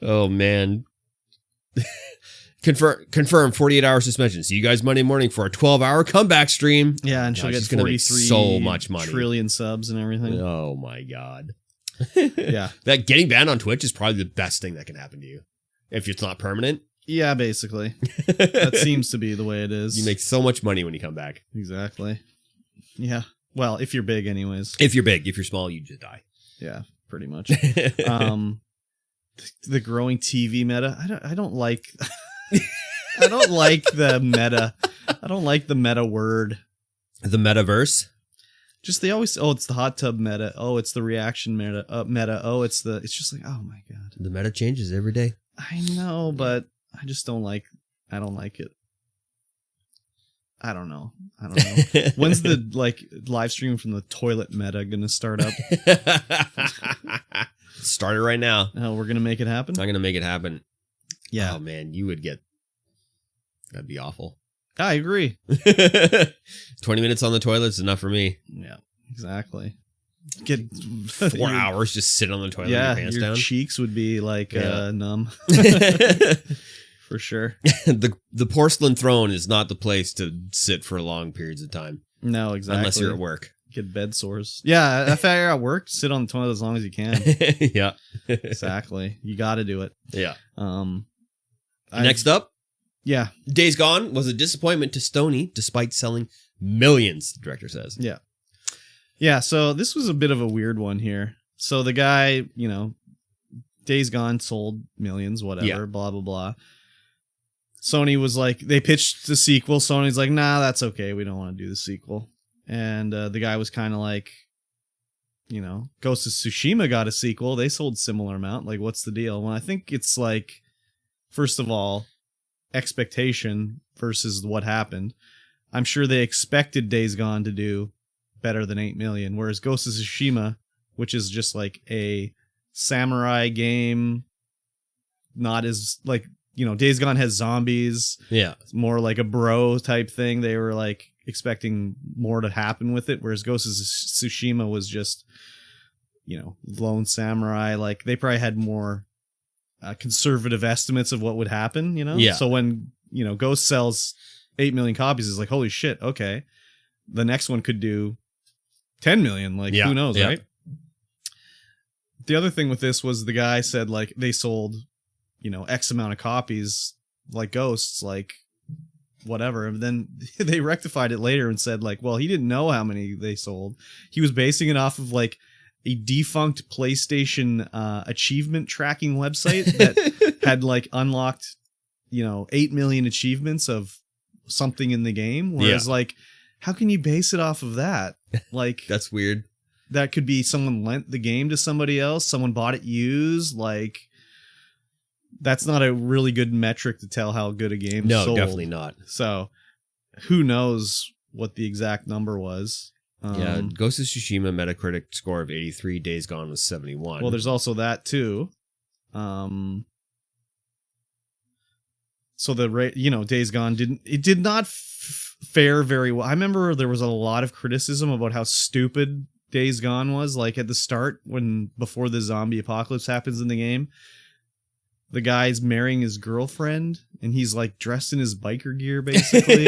B: Oh man. Confirm 48 hour suspension. See you guys Monday morning for a 12-hour comeback stream.
A: Yeah, and she'll get 43
B: so much money.
A: Trillion subs and everything.
B: Oh my god.
A: Yeah.
B: That getting banned on Twitch is probably the best thing that can happen to you. If it's not permanent.
A: Yeah, basically. That seems to be the way it is.
B: You make so much money when you come back.
A: Exactly. Yeah. Well, if you're big anyways.
B: If you're big. If you're small, you just die.
A: Yeah, pretty much. The growing TV meta. I don't like I don't like the meta. I don't like the meta word.
B: The metaverse?
A: Just they always it's the hot tub meta. Oh, it's the reaction meta. Oh, it's just like, oh my god.
B: The meta changes every day.
A: I know, but I just don't like it. I don't know. When's the live stream from the toilet meta gonna start up?
B: Start it right now.
A: Oh, we're gonna make it happen?
B: I'm gonna make it happen.
A: Yeah.
B: Oh man, that'd be awful.
A: I agree.
B: 20 minutes on the toilet is enough for me.
A: Yeah, exactly. Get
B: 4 hours just sit on the toilet with your pants
A: your
B: down.
A: Cheeks would be numb. For sure.
B: The porcelain throne is not the place to sit for long periods of time.
A: No, exactly.
B: Unless you're at work.
A: Get bed sores. Yeah, if you're at work, sit on the toilet as long as you can.
B: Yeah.
A: Exactly. You got to do it.
B: Yeah.
A: Next
B: up.
A: Yeah.
B: Days Gone was a disappointment to Sony despite selling millions, the director says.
A: Yeah. Yeah, so this was a bit of a weird one here. So the guy, Days Gone sold millions, whatever, blah, blah, blah. Sony was like, they pitched the sequel. Sony's like, nah, that's okay. We don't want to do the sequel. And the guy was kind of like, Ghost of Tsushima got a sequel. They sold similar amount. Like, what's the deal? Well, I think it's like, first of all, expectation versus what happened. I'm sure they expected Days Gone to do better than 8 million, whereas Ghost of Tsushima, which is just like a samurai game, not as like, Days Gone has zombies.
B: Yeah.
A: It's more like a bro type thing. They were like expecting more to happen with it, whereas Ghost of Tsushima was just, lone samurai. Like they probably had more conservative estimates of what would happen,
B: Yeah.
A: So when, Ghost sells 8 million copies, it's like, holy shit, okay. The next one could do 10 million. Like, who knows, right? The other thing with this was the guy said, like, they sold, X amount of copies, like Ghosts, like, whatever. And then they rectified it later and said, like, well, he didn't know how many they sold. He was basing it off of, like, a defunct PlayStation achievement tracking website that had, like, unlocked, 8 million achievements of something in the game. Whereas, like, how can you base it off of that? Like,
B: that's weird.
A: That could be someone lent the game to somebody else. Someone bought it used. Like, that's not a really good metric to tell how good a game sold.
B: No, definitely not.
A: So, who knows what the exact number was?
B: Ghost of Tsushima Metacritic score of 83. Days Gone was 71.
A: Well, there's also that too. So the Days Gone did not fare very well. I remember there was a lot of criticism about how stupid Days Gone was. Like at the start, before the zombie apocalypse happens in the game, the guy's marrying his girlfriend and he's like dressed in his biker gear basically.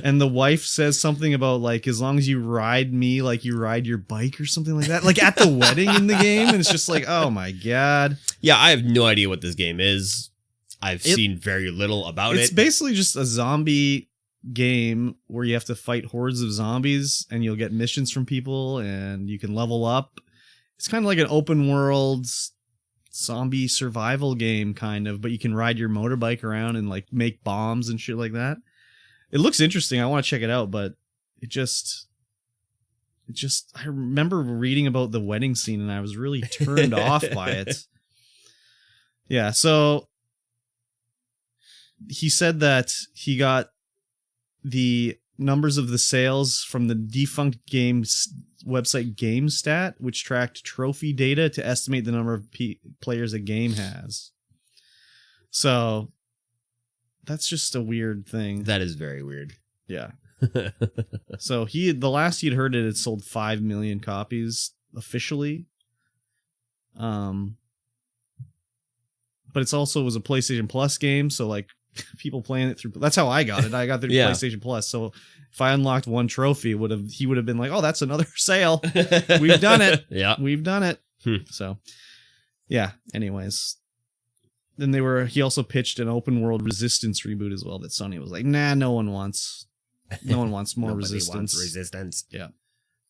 A: And the wife says something about like, as long as you ride me like you ride your bike or something like that, like at the wedding in the game. And it's just like, oh my God.
B: Yeah, I have no idea what this game is. I've seen very little about it.
A: It's basically just a zombie game where you have to fight hordes of zombies and you'll get missions from people and you can level up. It's kind of like an open world zombie survival game kind of, but you can ride your motorbike around and like make bombs and shit like that. It looks interesting. I want to check it out, but it just I remember reading about the wedding scene and I was really turned off by it. Yeah, so he said that he got the numbers of the sales from the defunct games website GameStat, which tracked trophy data to estimate the number of players a game has. So that's just a weird thing.
B: That is very weird.
A: Yeah. So the last he'd heard it sold 5 million copies officially. But it's also was a PlayStation Plus game, so like people playing it through. That's how I got it. I got the PlayStation Plus. So if I unlocked one trophy, he would have been like, "Oh, that's another sale. We've done it.
B: Yeah,
A: we've done it." So, yeah. Anyways, then he also pitched an open world Resistance reboot as well. That Sony was like, "Nah, no one wants more Resistance."
B: Resistance.
A: Yeah.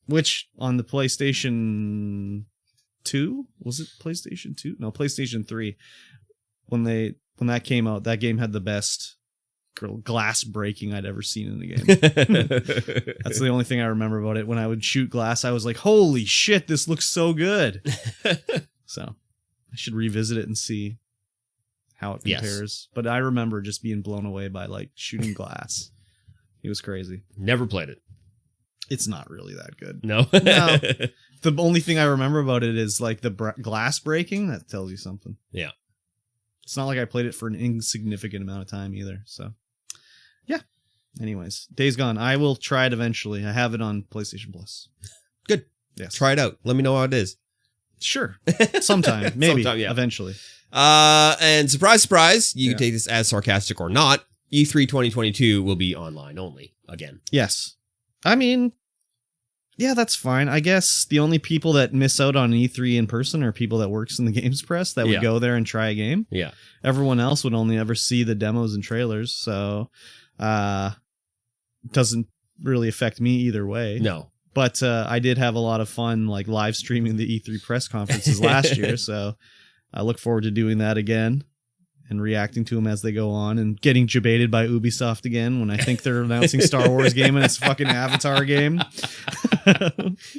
A: Which on the PlayStation 2 was it PlayStation 2? No, PlayStation 3. When that came out, that game had the best glass breaking I'd ever seen in the game. That's the only thing I remember about it. When I would shoot glass, I was like, holy shit, this looks so good. So I should revisit it and see how it compares. Yes. But I remember just being blown away by like shooting glass. It was crazy.
B: Never played it.
A: It's not really that good.
B: No.
A: No. The only thing I remember about it is like the glass breaking. That tells you something.
B: Yeah.
A: It's not like I played it for an insignificant amount of time either. So, yeah. Anyways, Days Gone. I will try it eventually. I have it on PlayStation Plus.
B: Good.
A: Yes.
B: Try it out. Let me know how it is.
A: Sure. Sometime. Maybe. Eventually.
B: And surprise, surprise, you can take this as sarcastic or not. E3 2022 will be online only again.
A: Yes. I mean, yeah, that's fine. I guess the only people that miss out on E3 in person are people that works in the games press that would go there and try a game.
B: Yeah.
A: Everyone else would only ever see the demos and trailers, so it doesn't really affect me either way.
B: No.
A: But I did have a lot of fun like live streaming the E3 press conferences last year, so I look forward to doing that again and reacting to them as they go on and getting debated by Ubisoft again when I think they're announcing Star Wars game and it's a fucking Avatar game.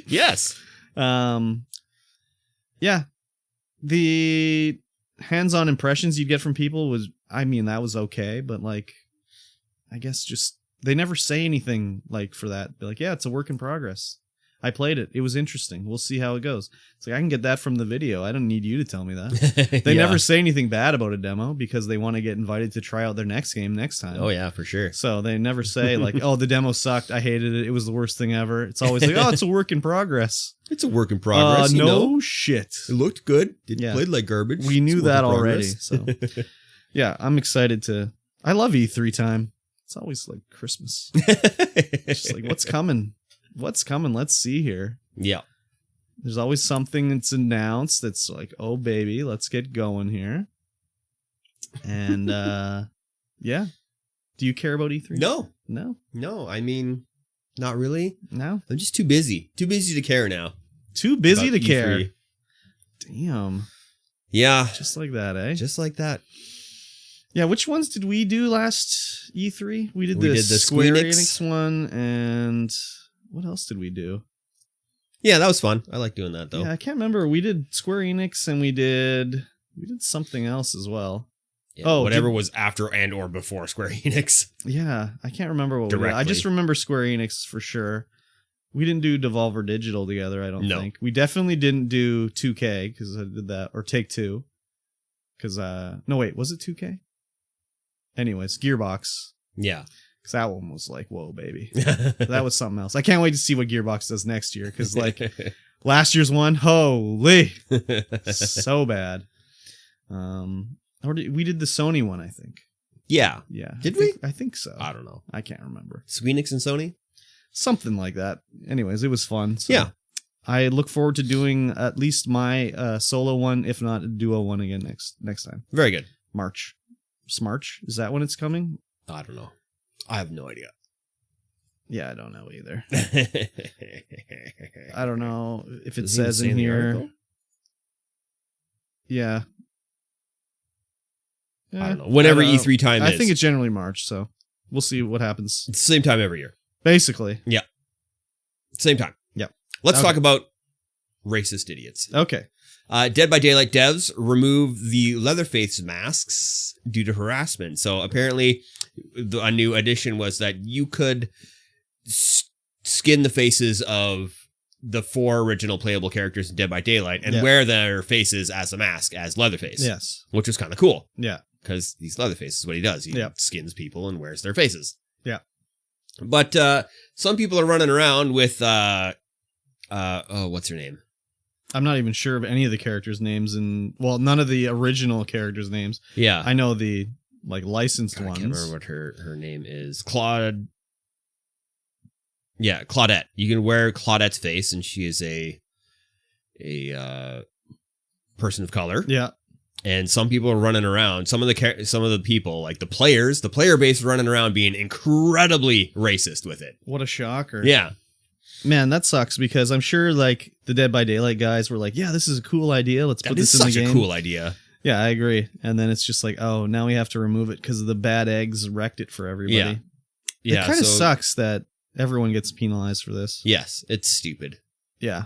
B: Yes.
A: Yeah. The hands-on impressions you'd get from people that was okay, but like, I guess just, they never say anything like for that. Be like, yeah, it's a work in progress. I played it. It was interesting. We'll see how it goes. It's like, I can get that from the video. I don't need you to tell me that. They never say anything bad about a demo because they want to get invited to try out their next game next time.
B: Oh, yeah, for sure.
A: So they never say like, oh, the demo sucked. I hated it. It was the worst thing ever. It's always like, oh, it's a work in progress.
B: It's a work in progress.
A: No shit.
B: It looked good. It played like garbage.
A: We knew that already. So yeah, I'm excited I love E3 time. It's always like Christmas. It's just like, what's coming? What's coming? Let's see here.
B: Yeah.
A: There's always something that's announced that's like, oh, baby, let's get going here. And, yeah. Do you care about E3?
B: No.
A: No?
B: I mean, not really.
A: No?
B: I'm just too busy. Too busy to care now.
A: Too busy to
B: E3.
A: care. Damn.
B: Yeah.
A: Just like that, eh?
B: Just like that.
A: Yeah, which ones did we do last E3? We did the Square Enix one, and what else did we do?
B: Yeah, that was fun. I like doing that, though.
A: Yeah, I can't remember. We did Square Enix, and we did something else as well.
B: Yeah, whatever was after and or before Square Enix.
A: Yeah, I can't remember what we did. I just remember Square Enix for sure. We didn't do Devolver Digital together, I don't think. We definitely didn't do 2K, because I did that, or Take-Two. Because, no, wait, was it 2K? Anyways, Gearbox.
B: Yeah.
A: Because that one was like, whoa, baby. That was something else. I can't wait to see what Gearbox does next year. Because like last year's one, holy, so bad. We did the Sony one, I think.
B: Yeah.
A: Yeah.
B: Did we?
A: I think so.
B: I don't know.
A: I can't remember.
B: Squeenix and Sony?
A: Something like that. Anyways, it was fun. So
B: Yeah.
A: I look forward to doing at least my solo one, if not a duo one again next time.
B: Very good.
A: March. Smarch? Is that when it's coming?
B: I don't know. I have no idea.
A: Yeah, I don't know either. I don't know if it says
B: say
A: in
B: the
A: here.
B: article?
A: Yeah.
B: I don't know. Whenever
A: I don't know.
B: E3 time is.
A: I think it's generally March, so we'll see what happens.
B: It's the same time every year.
A: Basically.
B: Yeah. Same time.
A: Yep.
B: Let's
A: Okay.
B: talk about racist idiots.
A: Okay.
B: Dead by Daylight devs remove the Leatherface masks due to harassment. So apparently a new addition was that you could skin the faces of the 4 original playable characters in Dead by Daylight and wear their faces as a mask, as Leatherface.
A: Yes.
B: Which was kind of cool.
A: Yeah.
B: Because he's Leatherface is what he does. He skins people and wears their faces.
A: Yeah.
B: But some people are running around with what's her name?
A: I'm not even sure of any of the characters' names none of the original characters' names.
B: Yeah.
A: I know the like licensed ones.
B: I can't remember what her name is. Claude. Yeah, Claudette. You can wear Claudette's face, and she is a person of color.
A: Yeah.
B: And some people are running around. Some of the people, like the player base, running around being incredibly racist with it.
A: What a shocker.
B: Yeah.
A: Man, that sucks because I'm sure like the Dead by Daylight guys were like, yeah, this is a cool idea. Let's put this in the game.
B: That is such a cool idea.
A: Yeah, I agree. And then it's just like, oh, now we have to remove it because the bad eggs wrecked it for everybody.
B: Yeah.
A: It kind of sucks that everyone gets penalized for this.
B: Yes, it's stupid.
A: Yeah.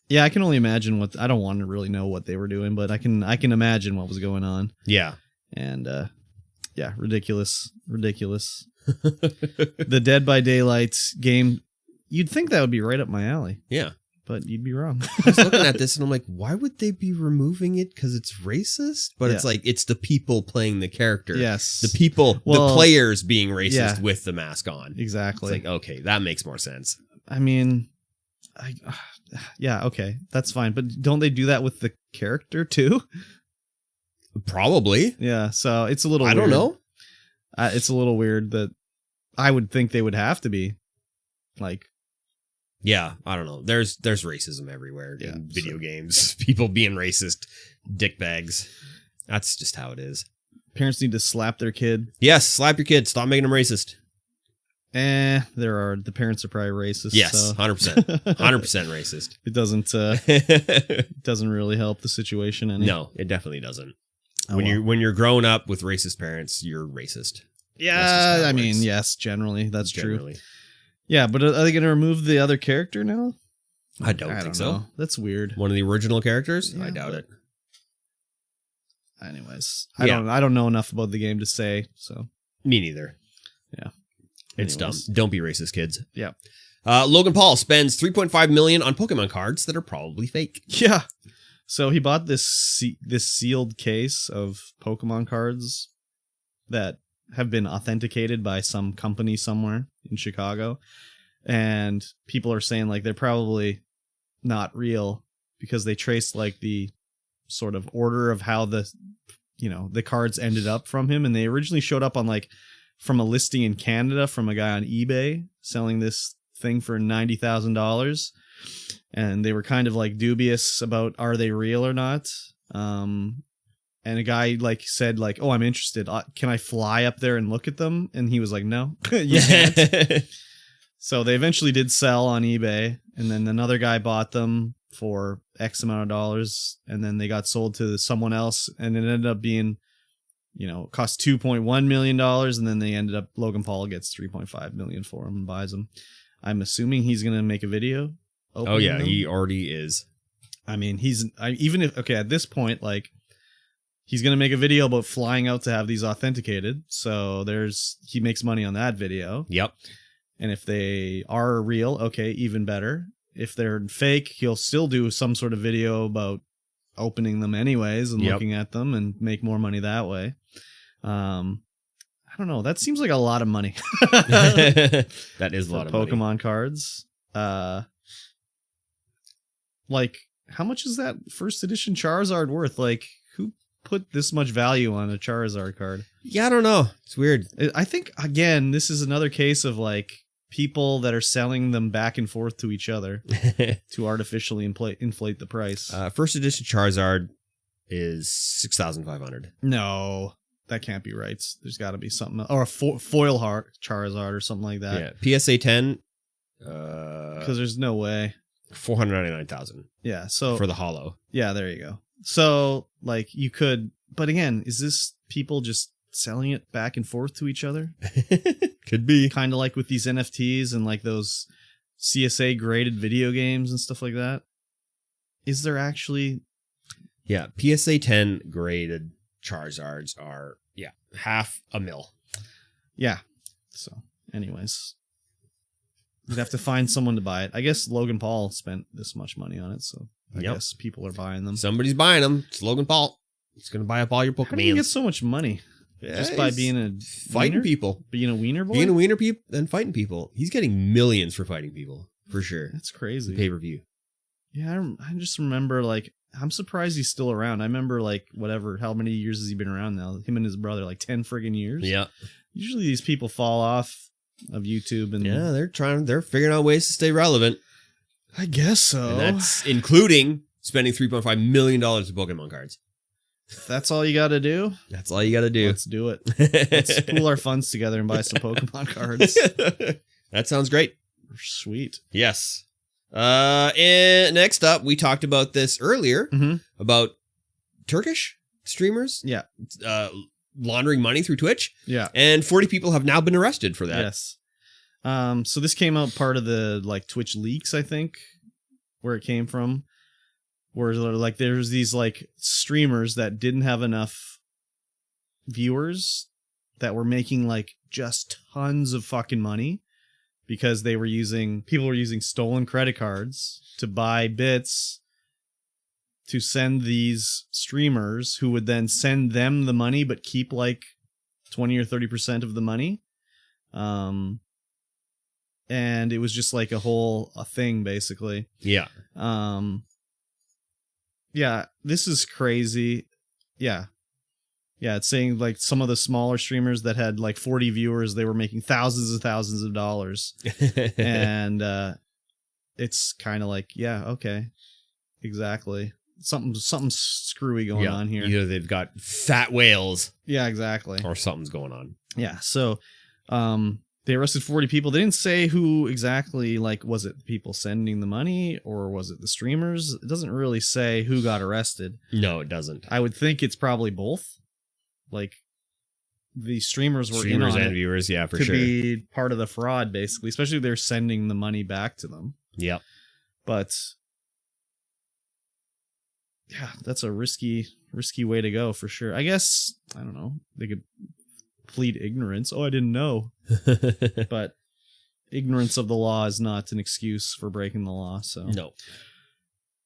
A: Yeah, I can only imagine I don't want to really know what they were doing, but I can imagine what was going on.
B: Yeah.
A: And yeah, ridiculous. The Dead by Daylight game, you'd think that would be right up my alley.
B: Yeah.
A: But you'd be wrong.
B: I was looking at this and I'm like, why would they be removing it? Because it's racist? But it's like, it's the people playing the character.
A: Yes.
B: The people, the players being racist with the mask on.
A: Exactly.
B: It's like, okay, that makes more sense.
A: I mean, yeah, okay, that's fine. But don't they do that with the character too?
B: Probably.
A: Yeah, so it's a little
B: I
A: weird.
B: don't know.
A: It's a little weird that I would think they would have to be. Like,
B: yeah, I don't know. There's racism everywhere in video games. People being racist, dickbags. That's just how it is.
A: Parents need to slap their kid.
B: Yes, slap your kid. Stop making them racist.
A: The parents are probably racist.
B: Yes,
A: so.
B: 100%. 100% racist.
A: It doesn't really help the situation any.
B: No, it definitely doesn't.
A: Oh,
B: when you're growing up with racist parents, you're racist.
A: Yeah, I mean, yes, generally, that's
B: generally.
A: true. Yeah, but are they going to remove the other character now?
B: I don't think so.
A: Know. That's weird.
B: One of the original characters?
A: Yeah,
B: I doubt it.
A: Anyways, I don't know enough about the game to say, so.
B: Me neither.
A: Yeah.
B: It's dumb. Don't be racist, kids.
A: Yeah.
B: Logan Paul spends $3.5 million on Pokemon cards that are probably fake.
A: Yeah. So he bought this sealed case of Pokemon cards that have been authenticated by some company somewhere in Chicago. And people are saying like they're probably not real because they traced like the sort of order of how the cards ended up from him. And they originally showed up on like from a listing in Canada from a guy on eBay selling this thing for $90,000. And they were kind of like dubious about are they real or not. And a guy like said like, oh, I'm interested. Can I fly up there and look at them? And he was like, no, you can't. So they eventually did sell on eBay. And then another guy bought them for X amount of dollars. And then they got sold to someone else. And it ended up being, cost $2.1 million. And then Logan Paul gets $3.5 million for them and buys them. I'm assuming he's going to make a video.
B: Oh, yeah,
A: them.
B: he already is.
A: I mean, at this point, like, he's going to make a video about flying out to have these authenticated. So he makes money on that video.
B: Yep.
A: And if they are real, okay, even better. If they're fake, he'll still do some sort of video about opening them anyways and looking at them and make more money that way. don't know. That seems like a lot of money.
B: That is a lot of
A: Pokemon
B: money.
A: cards. Like, how much is that first edition Charizard worth? Like, who put this much value on a Charizard card?
B: Yeah, I don't know. It's weird.
A: I think, again, this is another case of, like, people that are selling them back and forth to each other to artificially inflate the price.
B: First edition Charizard is 6,500.
A: No, that can't be right. There's got to be something, or a foil heart Charizard or something like that.
B: Yeah, PSA 10.
A: Because there's no way.
B: 499,000.
A: Yeah, so
B: for the holo.
A: Yeah, there you go. So, like, you could, but again, is this people just selling it back and forth to each other?
B: Could be.
A: Kind of like with these NFTs and like those CSA graded video games and stuff like that. Is there actually?
B: Yeah, PSA 10 graded Charizards are, $500,000.
A: Yeah. So, anyways, you'd have to find someone to buy it. I guess Logan Paul spent this much money on it, so I guess people are buying them.
B: Somebody's buying them. It's Logan Paul. He's going to buy up all your Pokemon.
A: How do you get so much money? Just by being a
B: fighting
A: wiener?
B: people.
A: Being a wiener boy?
B: Being a wiener and fighting people. He's getting millions for fighting people, for sure.
A: That's crazy.
B: Pay-per-view.
A: Yeah, I just remember, like, I'm surprised he's still around. I remember, like, whatever, how many years has he been around now? Him and his brother, like 10 friggin' years?
B: Yeah.
A: Usually these people fall off of YouTube and...
B: Yeah, they're figuring out ways to stay relevant.
A: I guess so.
B: And that's including spending $3.5 million of Pokemon cards.
A: That's all you gotta do?
B: That's all you gotta do.
A: Let's do it. Let's pool our funds together and buy some Pokemon cards.
B: That sounds great.
A: Sweet.
B: Yes. And next up, we talked about this earlier, about Turkish streamers.
A: Yeah.
B: Laundering money through Twitch.
A: Yeah.
B: And 40 people have now been arrested for that.
A: Yes. So this came out part of the, like, Twitch leaks, I think, where it came from. Where, like, there's these, like, streamers that didn't have enough viewers that were making, like, just tons of fucking money because people were using stolen credit cards to buy bits to send these streamers who would then send them the money but keep, like, 20 or 30% of the money. And it was just, like, a thing, basically.
B: Yeah.
A: Yeah, this is crazy. Yeah. Yeah, it's saying, like, some of the smaller streamers that had, like, 40 viewers, they were making thousands and thousands of dollars. And it's kind of like, yeah, okay. Exactly. Something screwy going on here.
B: Either they've got fat whales.
A: Yeah, exactly.
B: Or something's going on.
A: Yeah, so they arrested 40 people. They didn't say who exactly, like, was it the people sending the money or was it the streamers? It doesn't really say who got arrested.
B: No, it doesn't.
A: I would think it's probably both. Like, the streamers were
B: streamers
A: in on
B: and
A: it
B: viewers, yeah, for
A: to
B: sure.
A: be part of the fraud, basically, especially if they're sending the money back to them.
B: Yep.
A: But yeah, that's a risky way to go for sure. I guess, I don't know, they could plead ignorance. Oh, I didn't know. But ignorance of the law is not an excuse for breaking the law. So
B: no.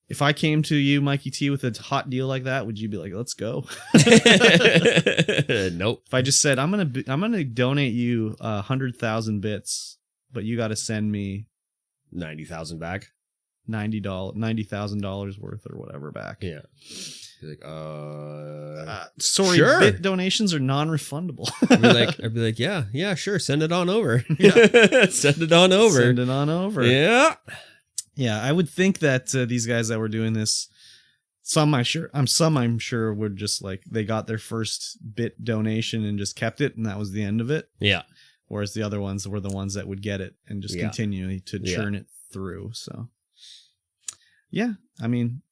A: If I came to you, Mikey T, with a hot deal like that, would you be like, let's go?
B: Nope.
A: If I just said, I'm gonna donate you 100,000 bits, but you got to send me
B: 90,000 back,
A: $90,000 worth or whatever back.
B: Yeah. You're like,
A: sorry,
B: sure.
A: Bit donations are non-refundable.
B: I'd be like, yeah, sure, send it on over. Yeah. Send it on over.
A: Send it on over.
B: Yeah.
A: Yeah, I would think that these guys that were doing this, some I'm sure would just, like, they got their first bit donation and just kept it, and that was the end of it.
B: Yeah.
A: Whereas the other ones were the ones that would get it and just continue to churn it through. So, yeah, I mean,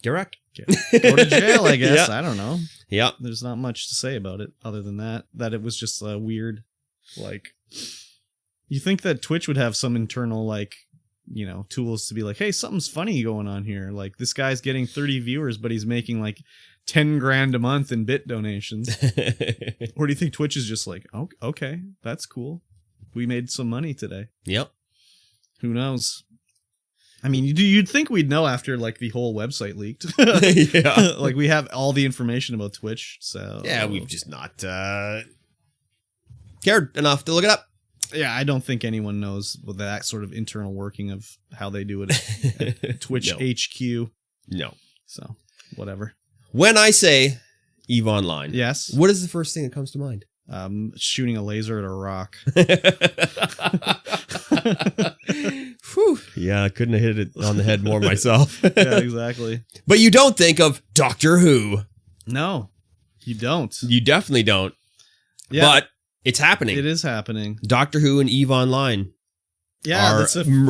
B: get wrecked.
A: Go to jail, I guess.
B: Yeah.
A: I don't know.
B: Yeah.
A: There's not much to say about it other than that it was just a weird, like, you think that Twitch would have some internal, like, you know, tools to be like, hey, something's funny going on here. Like, this guy's getting 30 viewers, but he's making like 10 grand a month in bit donations. Or do you think Twitch is just like, oh, okay, that's cool. We made some money today.
B: Yep.
A: Who knows? I mean, you'd think we'd know after, like, the whole website leaked.
B: Yeah.
A: Like, we have all the information about Twitch, so...
B: Yeah, we've just not cared enough to look it up.
A: Yeah, I don't think anyone knows with that sort of internal working of how they do it at Twitch HQ.
B: No.
A: So, whatever.
B: When I say EVE Online,
A: yes,
B: what is the first thing that comes to mind?
A: Shooting a laser at a rock.
B: Whew. Yeah, I couldn't have hit it on the head more myself.
A: Yeah, exactly.
B: But you don't think of Doctor Who.
A: No, you don't.
B: You definitely don't. Yeah. But it's happening.
A: It is happening.
B: Doctor Who and EVE Online are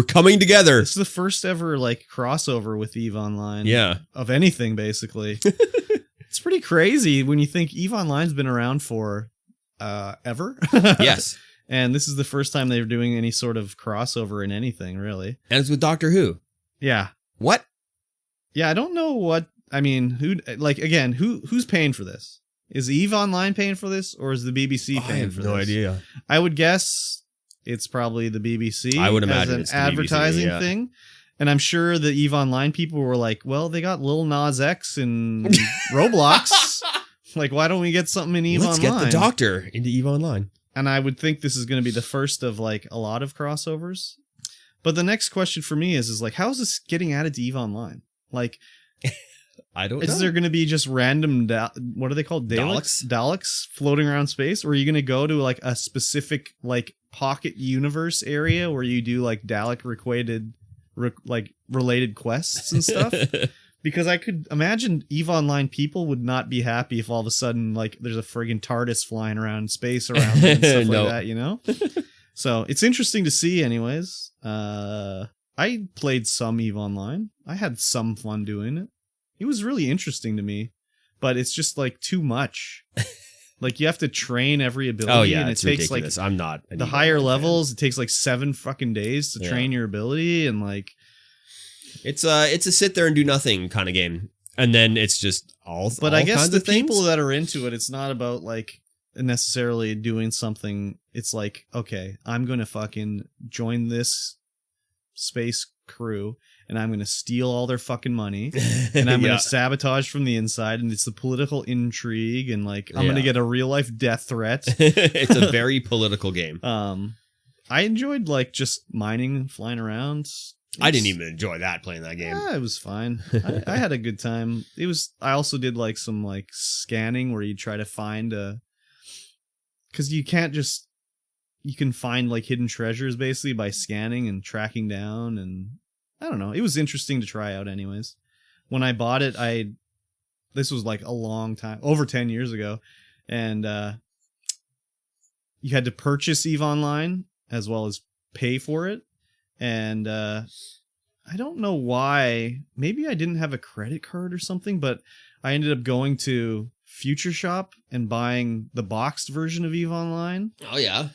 B: coming together.
A: It's the first ever like crossover with EVE Online.
B: Yeah.
A: Of anything, basically. It's pretty crazy when you think EVE Online's been around for ever.
B: Yes.
A: And this is the first time they're doing any sort of crossover in anything, really.
B: And it's with Doctor Who.
A: Yeah.
B: What?
A: Yeah, I don't know what. I mean, who's paying for this? Is EVE Online paying for this, or is the BBC paying for this?
B: I have no idea.
A: I would guess it's probably the BBC.
B: I would imagine
A: it's an advertising thing. And I'm sure the EVE Online people were like, well, they got Lil Nas X and Roblox. Like, why don't we get something in EVE Online?
B: Let's get the Doctor into EVE Online.
A: And I would think this is going to be the first of like a lot of crossovers. But the next question for me is like, how is this getting added to EVE Online? Like,
B: I don't know.
A: Is there going to be just random, what are they called? Daleks floating around space? Or are you going to go to like a specific like pocket universe area where you do like Dalek related quests and stuff? Because I could imagine EVE Online people would not be happy if all of a sudden like there's a friggin' TARDIS flying around in space around them and stuff like that, you know? So it's interesting to see anyways. I played some EVE Online. I had some fun doing it. It was really interesting to me, but it's just like too much. Like you have to train every ability.
B: Oh yeah,
A: and
B: it's
A: takes
B: ridiculous.
A: Like
B: I'm not
A: the higher levels. It takes like 7 fucking days to train your ability, and like
B: it's a sit there and do nothing kind of game. And then it's just all.
A: But
B: all
A: I guess
B: kinds
A: the
B: of things.
A: people that are into it, it's not about like necessarily doing something. It's like, okay, I'm gonna fucking join this space crew and I'm going to steal all their fucking money and I'm going to sabotage from the inside, and it's the political intrigue, and like I'm going to get a real life death threat.
B: It's a very political game.
A: I enjoyed like just mining and flying around.
B: I didn't even enjoy that playing that game.
A: Yeah, it was fine. I had a good time. I also did like some like scanning where you try to find because you can find like hidden treasures basically by scanning and tracking down, and I don't know. It was interesting to try out anyways. When I bought it, this was like a long time, over 10 years ago, and you had to purchase EVE Online as well as pay for it. And I don't know why. Maybe I didn't have a credit card or something, but I ended up going to Future Shop and buying the boxed version of EVE Online.
B: Oh, yeah.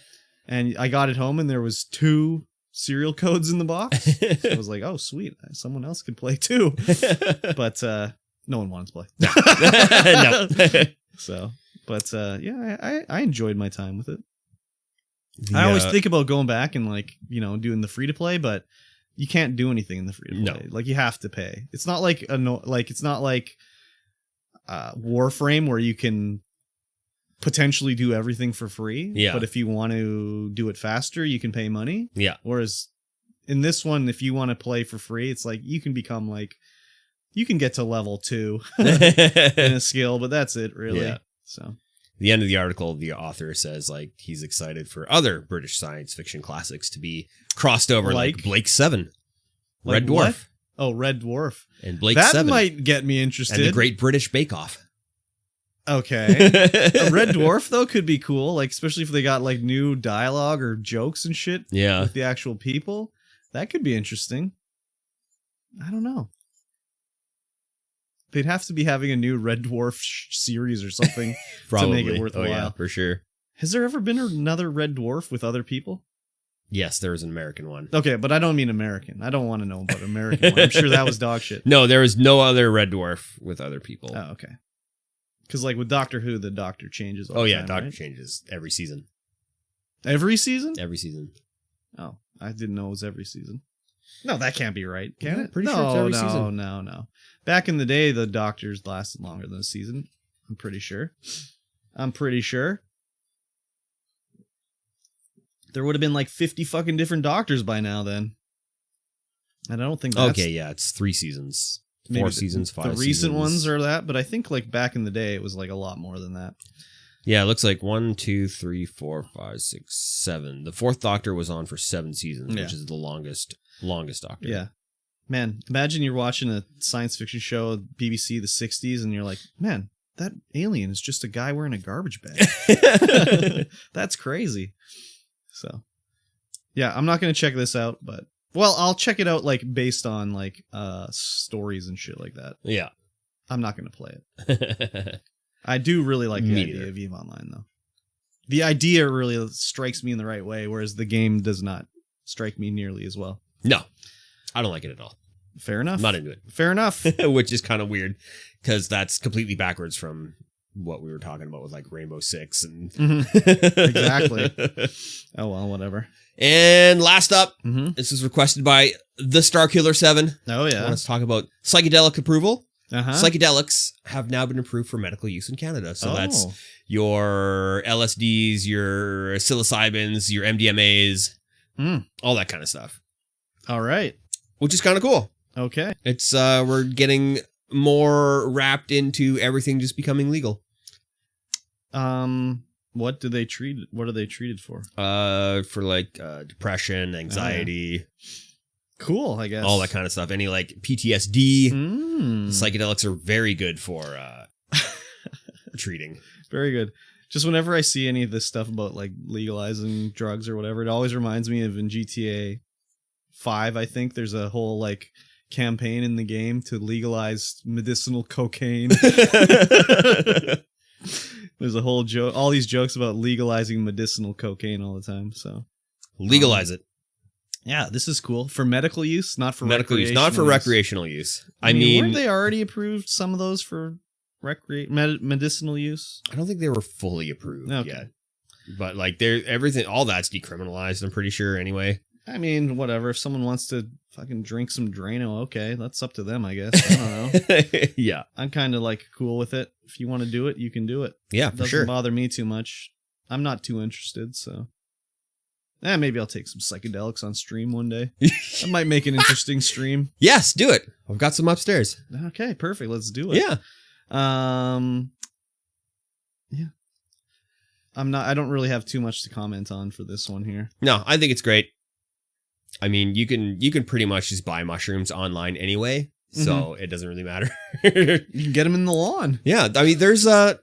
A: And I got it home and there was 2 serial codes in the box. So I was like, oh, sweet. Someone else could play too. But no one wanted to play.
B: No.
A: So, but yeah, I enjoyed my time with it. I always think about going back and like, doing the free to play, but you can't do anything in the free to play. No. Like you have to pay. It's not like Warframe where you can potentially do everything for free. Yeah. But if you want to do it faster, you can pay money.
B: Yeah.
A: Whereas in this one, if you want to play for free, it's like you can get to level 2 in a skill, but that's it really. Yeah. So
B: the end of the article, the author says like he's excited for other British science fiction classics to be crossed over, like Blake 7, Red Dwarf.
A: What? Oh, Red Dwarf.
B: And Blake
A: that
B: 7.
A: That might get me interested.
B: And the Great British Bake Off.
A: Okay. A Red Dwarf, though, could be cool, like especially if they got like new dialogue or jokes and shit with the actual people. That could be interesting. I don't know. They'd have to be having a new Red Dwarf series or something to make it worthwhile. Oh, yeah,
B: for sure.
A: Has there ever been another Red Dwarf with other people?
B: Yes, there was an American one.
A: Okay, but I don't mean American. I don't want to know about American one. I'm sure that was dog shit.
B: No, there was no other Red Dwarf with other people.
A: Oh, okay. Because like with Doctor Who, the Doctor changes all the time,
B: Doctor changes every season.
A: Every season?
B: Every season.
A: Oh, I didn't know it was every season. No, that can't be right. Can it?
B: Pretty sure it's every season.
A: No. Back in the day, the Doctors lasted longer than a season. I'm pretty sure. There would have been like 50 fucking different doctors by now then. And I don't think that's...
B: Okay, yeah, it's 3 seasons. 4 seasons, 5 seasons.
A: The recent ones are that, but I think like back in the day it was like a lot more than that.
B: Yeah, it looks like 1, 2, 3, 4, 5, 6, 7. The 4th Doctor was on for 7 seasons, which is the longest Doctor.
A: Yeah. Man, imagine you're watching a science fiction show, BBC, the 60s, and you're like, man, that alien is just a guy wearing a garbage bag. That's crazy. So, yeah, I'm not going to check this out, but, well, I'll check it out, like, based on, like, stories and shit like that.
B: Yeah.
A: I'm not going to play it. I do really like the idea of EVE Online, though. The idea really strikes me in the right way, whereas the game does not strike me nearly as well.
B: No, I don't like it at all.
A: Fair enough.
B: I'm not into it.
A: Fair enough.
B: Which is kind of weird, because that's completely backwards from what we were talking about with, like, Rainbow Six. And
A: Exactly. Oh, well, whatever.
B: And last up, this was requested by the Starkiller 7.
A: Oh, yeah.
B: Let's talk about psychedelic approval.
A: Psychedelics
B: have now been approved for medical use in Canada. So that's your LSDs, your psilocybins, your MDMAs, all that kind of stuff.
A: All right.
B: Which is kind of cool.
A: Okay.
B: It's we're getting more wrapped into everything just becoming legal.
A: What do they treat? What are they treated for?
B: For like depression, anxiety.
A: Cool, I guess.
B: All that kind of stuff. Any like PTSD. Psychedelics are very good for treating.
A: Very good. Just whenever I see any of this stuff about like legalizing drugs or whatever, it always reminds me of in GTA 5, I think there's a whole like campaign in the game to legalize medicinal cocaine. There's a whole joke, all these jokes about legalizing medicinal cocaine all the time. So
B: legalize it.
A: Yeah, this is cool for medical use, not for
B: medical use, not for recreational use.
A: I mean, weren't they already approved some of those for medicinal use?
B: I don't think they were fully approved yet, but like they're everything, all that's decriminalized. I'm pretty sure anyway.
A: I mean, whatever. If someone wants to fucking drink some Drano, okay, that's up to them, I guess. I don't know.
B: Yeah,
A: I'm kind of like cool with it. If you want to do it, you can do it.
B: Yeah, for sure.
A: Doesn't bother me too much. I'm not too interested, so. Maybe I'll take some psychedelics on stream one day. That might make an interesting stream.
B: Yes, do it. I've got some upstairs.
A: Okay, perfect. Let's do it.
B: Yeah.
A: Yeah. I don't really have too much to comment on for this one here.
B: No, I think it's great. I mean, you can pretty much just buy mushrooms online anyway, so it doesn't really matter.
A: You can get them in the lawn.
B: Yeah, I mean, there's a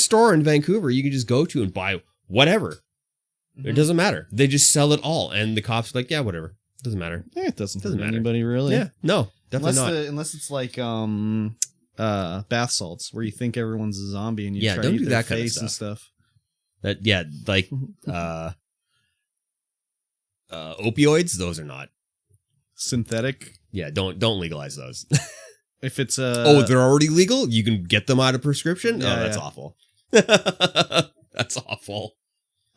B: store in Vancouver you can just go to and buy whatever. It doesn't matter. They just sell it all, and the cops are like, yeah, whatever. Doesn't matter.
A: Yeah, it doesn't hurt anybody really.
B: Yeah, no, definitely not.
A: Unless it's like bath salts, where you think everyone's a zombie and you try to eat their face and stuff.
B: That like opioids. Those are not
A: synthetic.
B: Yeah, don't legalize those.
A: If it's
B: they're already legal. You can get them out of prescription.
A: Yeah,
B: that's awful. That's awful.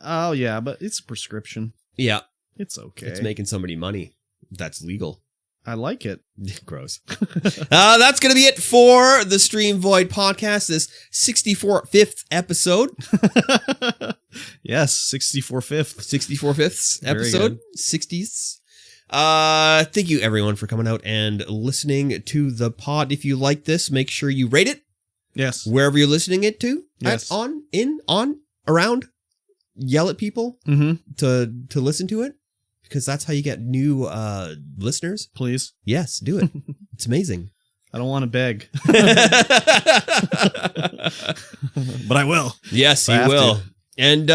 A: Oh, yeah, but it's a prescription.
B: Yeah.
A: It's okay.
B: It's making somebody money. That's legal.
A: I like it.
B: Gross. That's going to be it for the StreamVoid podcast, this 64th episode.
A: Yes, 64th.
B: 64th episode. 60s. Thank you, everyone, for coming out and listening to the pod. If you like this, make sure you rate it.
A: Yes.
B: Wherever you're listening it to.
A: Yes.
B: Around. Yell at people to listen to it, because that's how you get new listeners.
A: Please.
B: Yes, do it. It's amazing.
A: I don't want to beg. But I will.
B: Yes, you will. And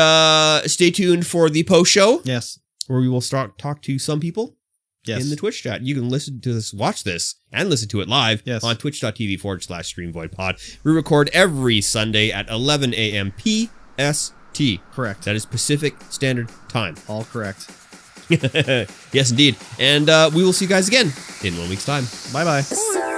B: stay tuned for the post show.
A: Yes.
B: Where we will talk to some people in the Twitch chat. You can listen to this, watch this, and listen to it live on twitch.tv/StreamVoid. We record every Sunday at 11 a.m. PST.
A: Correct.
B: That is Pacific Standard Time.
A: All correct.
B: Yes, indeed. And we will see you guys again in 1 week's time.
A: Bye-bye.
C: Sir.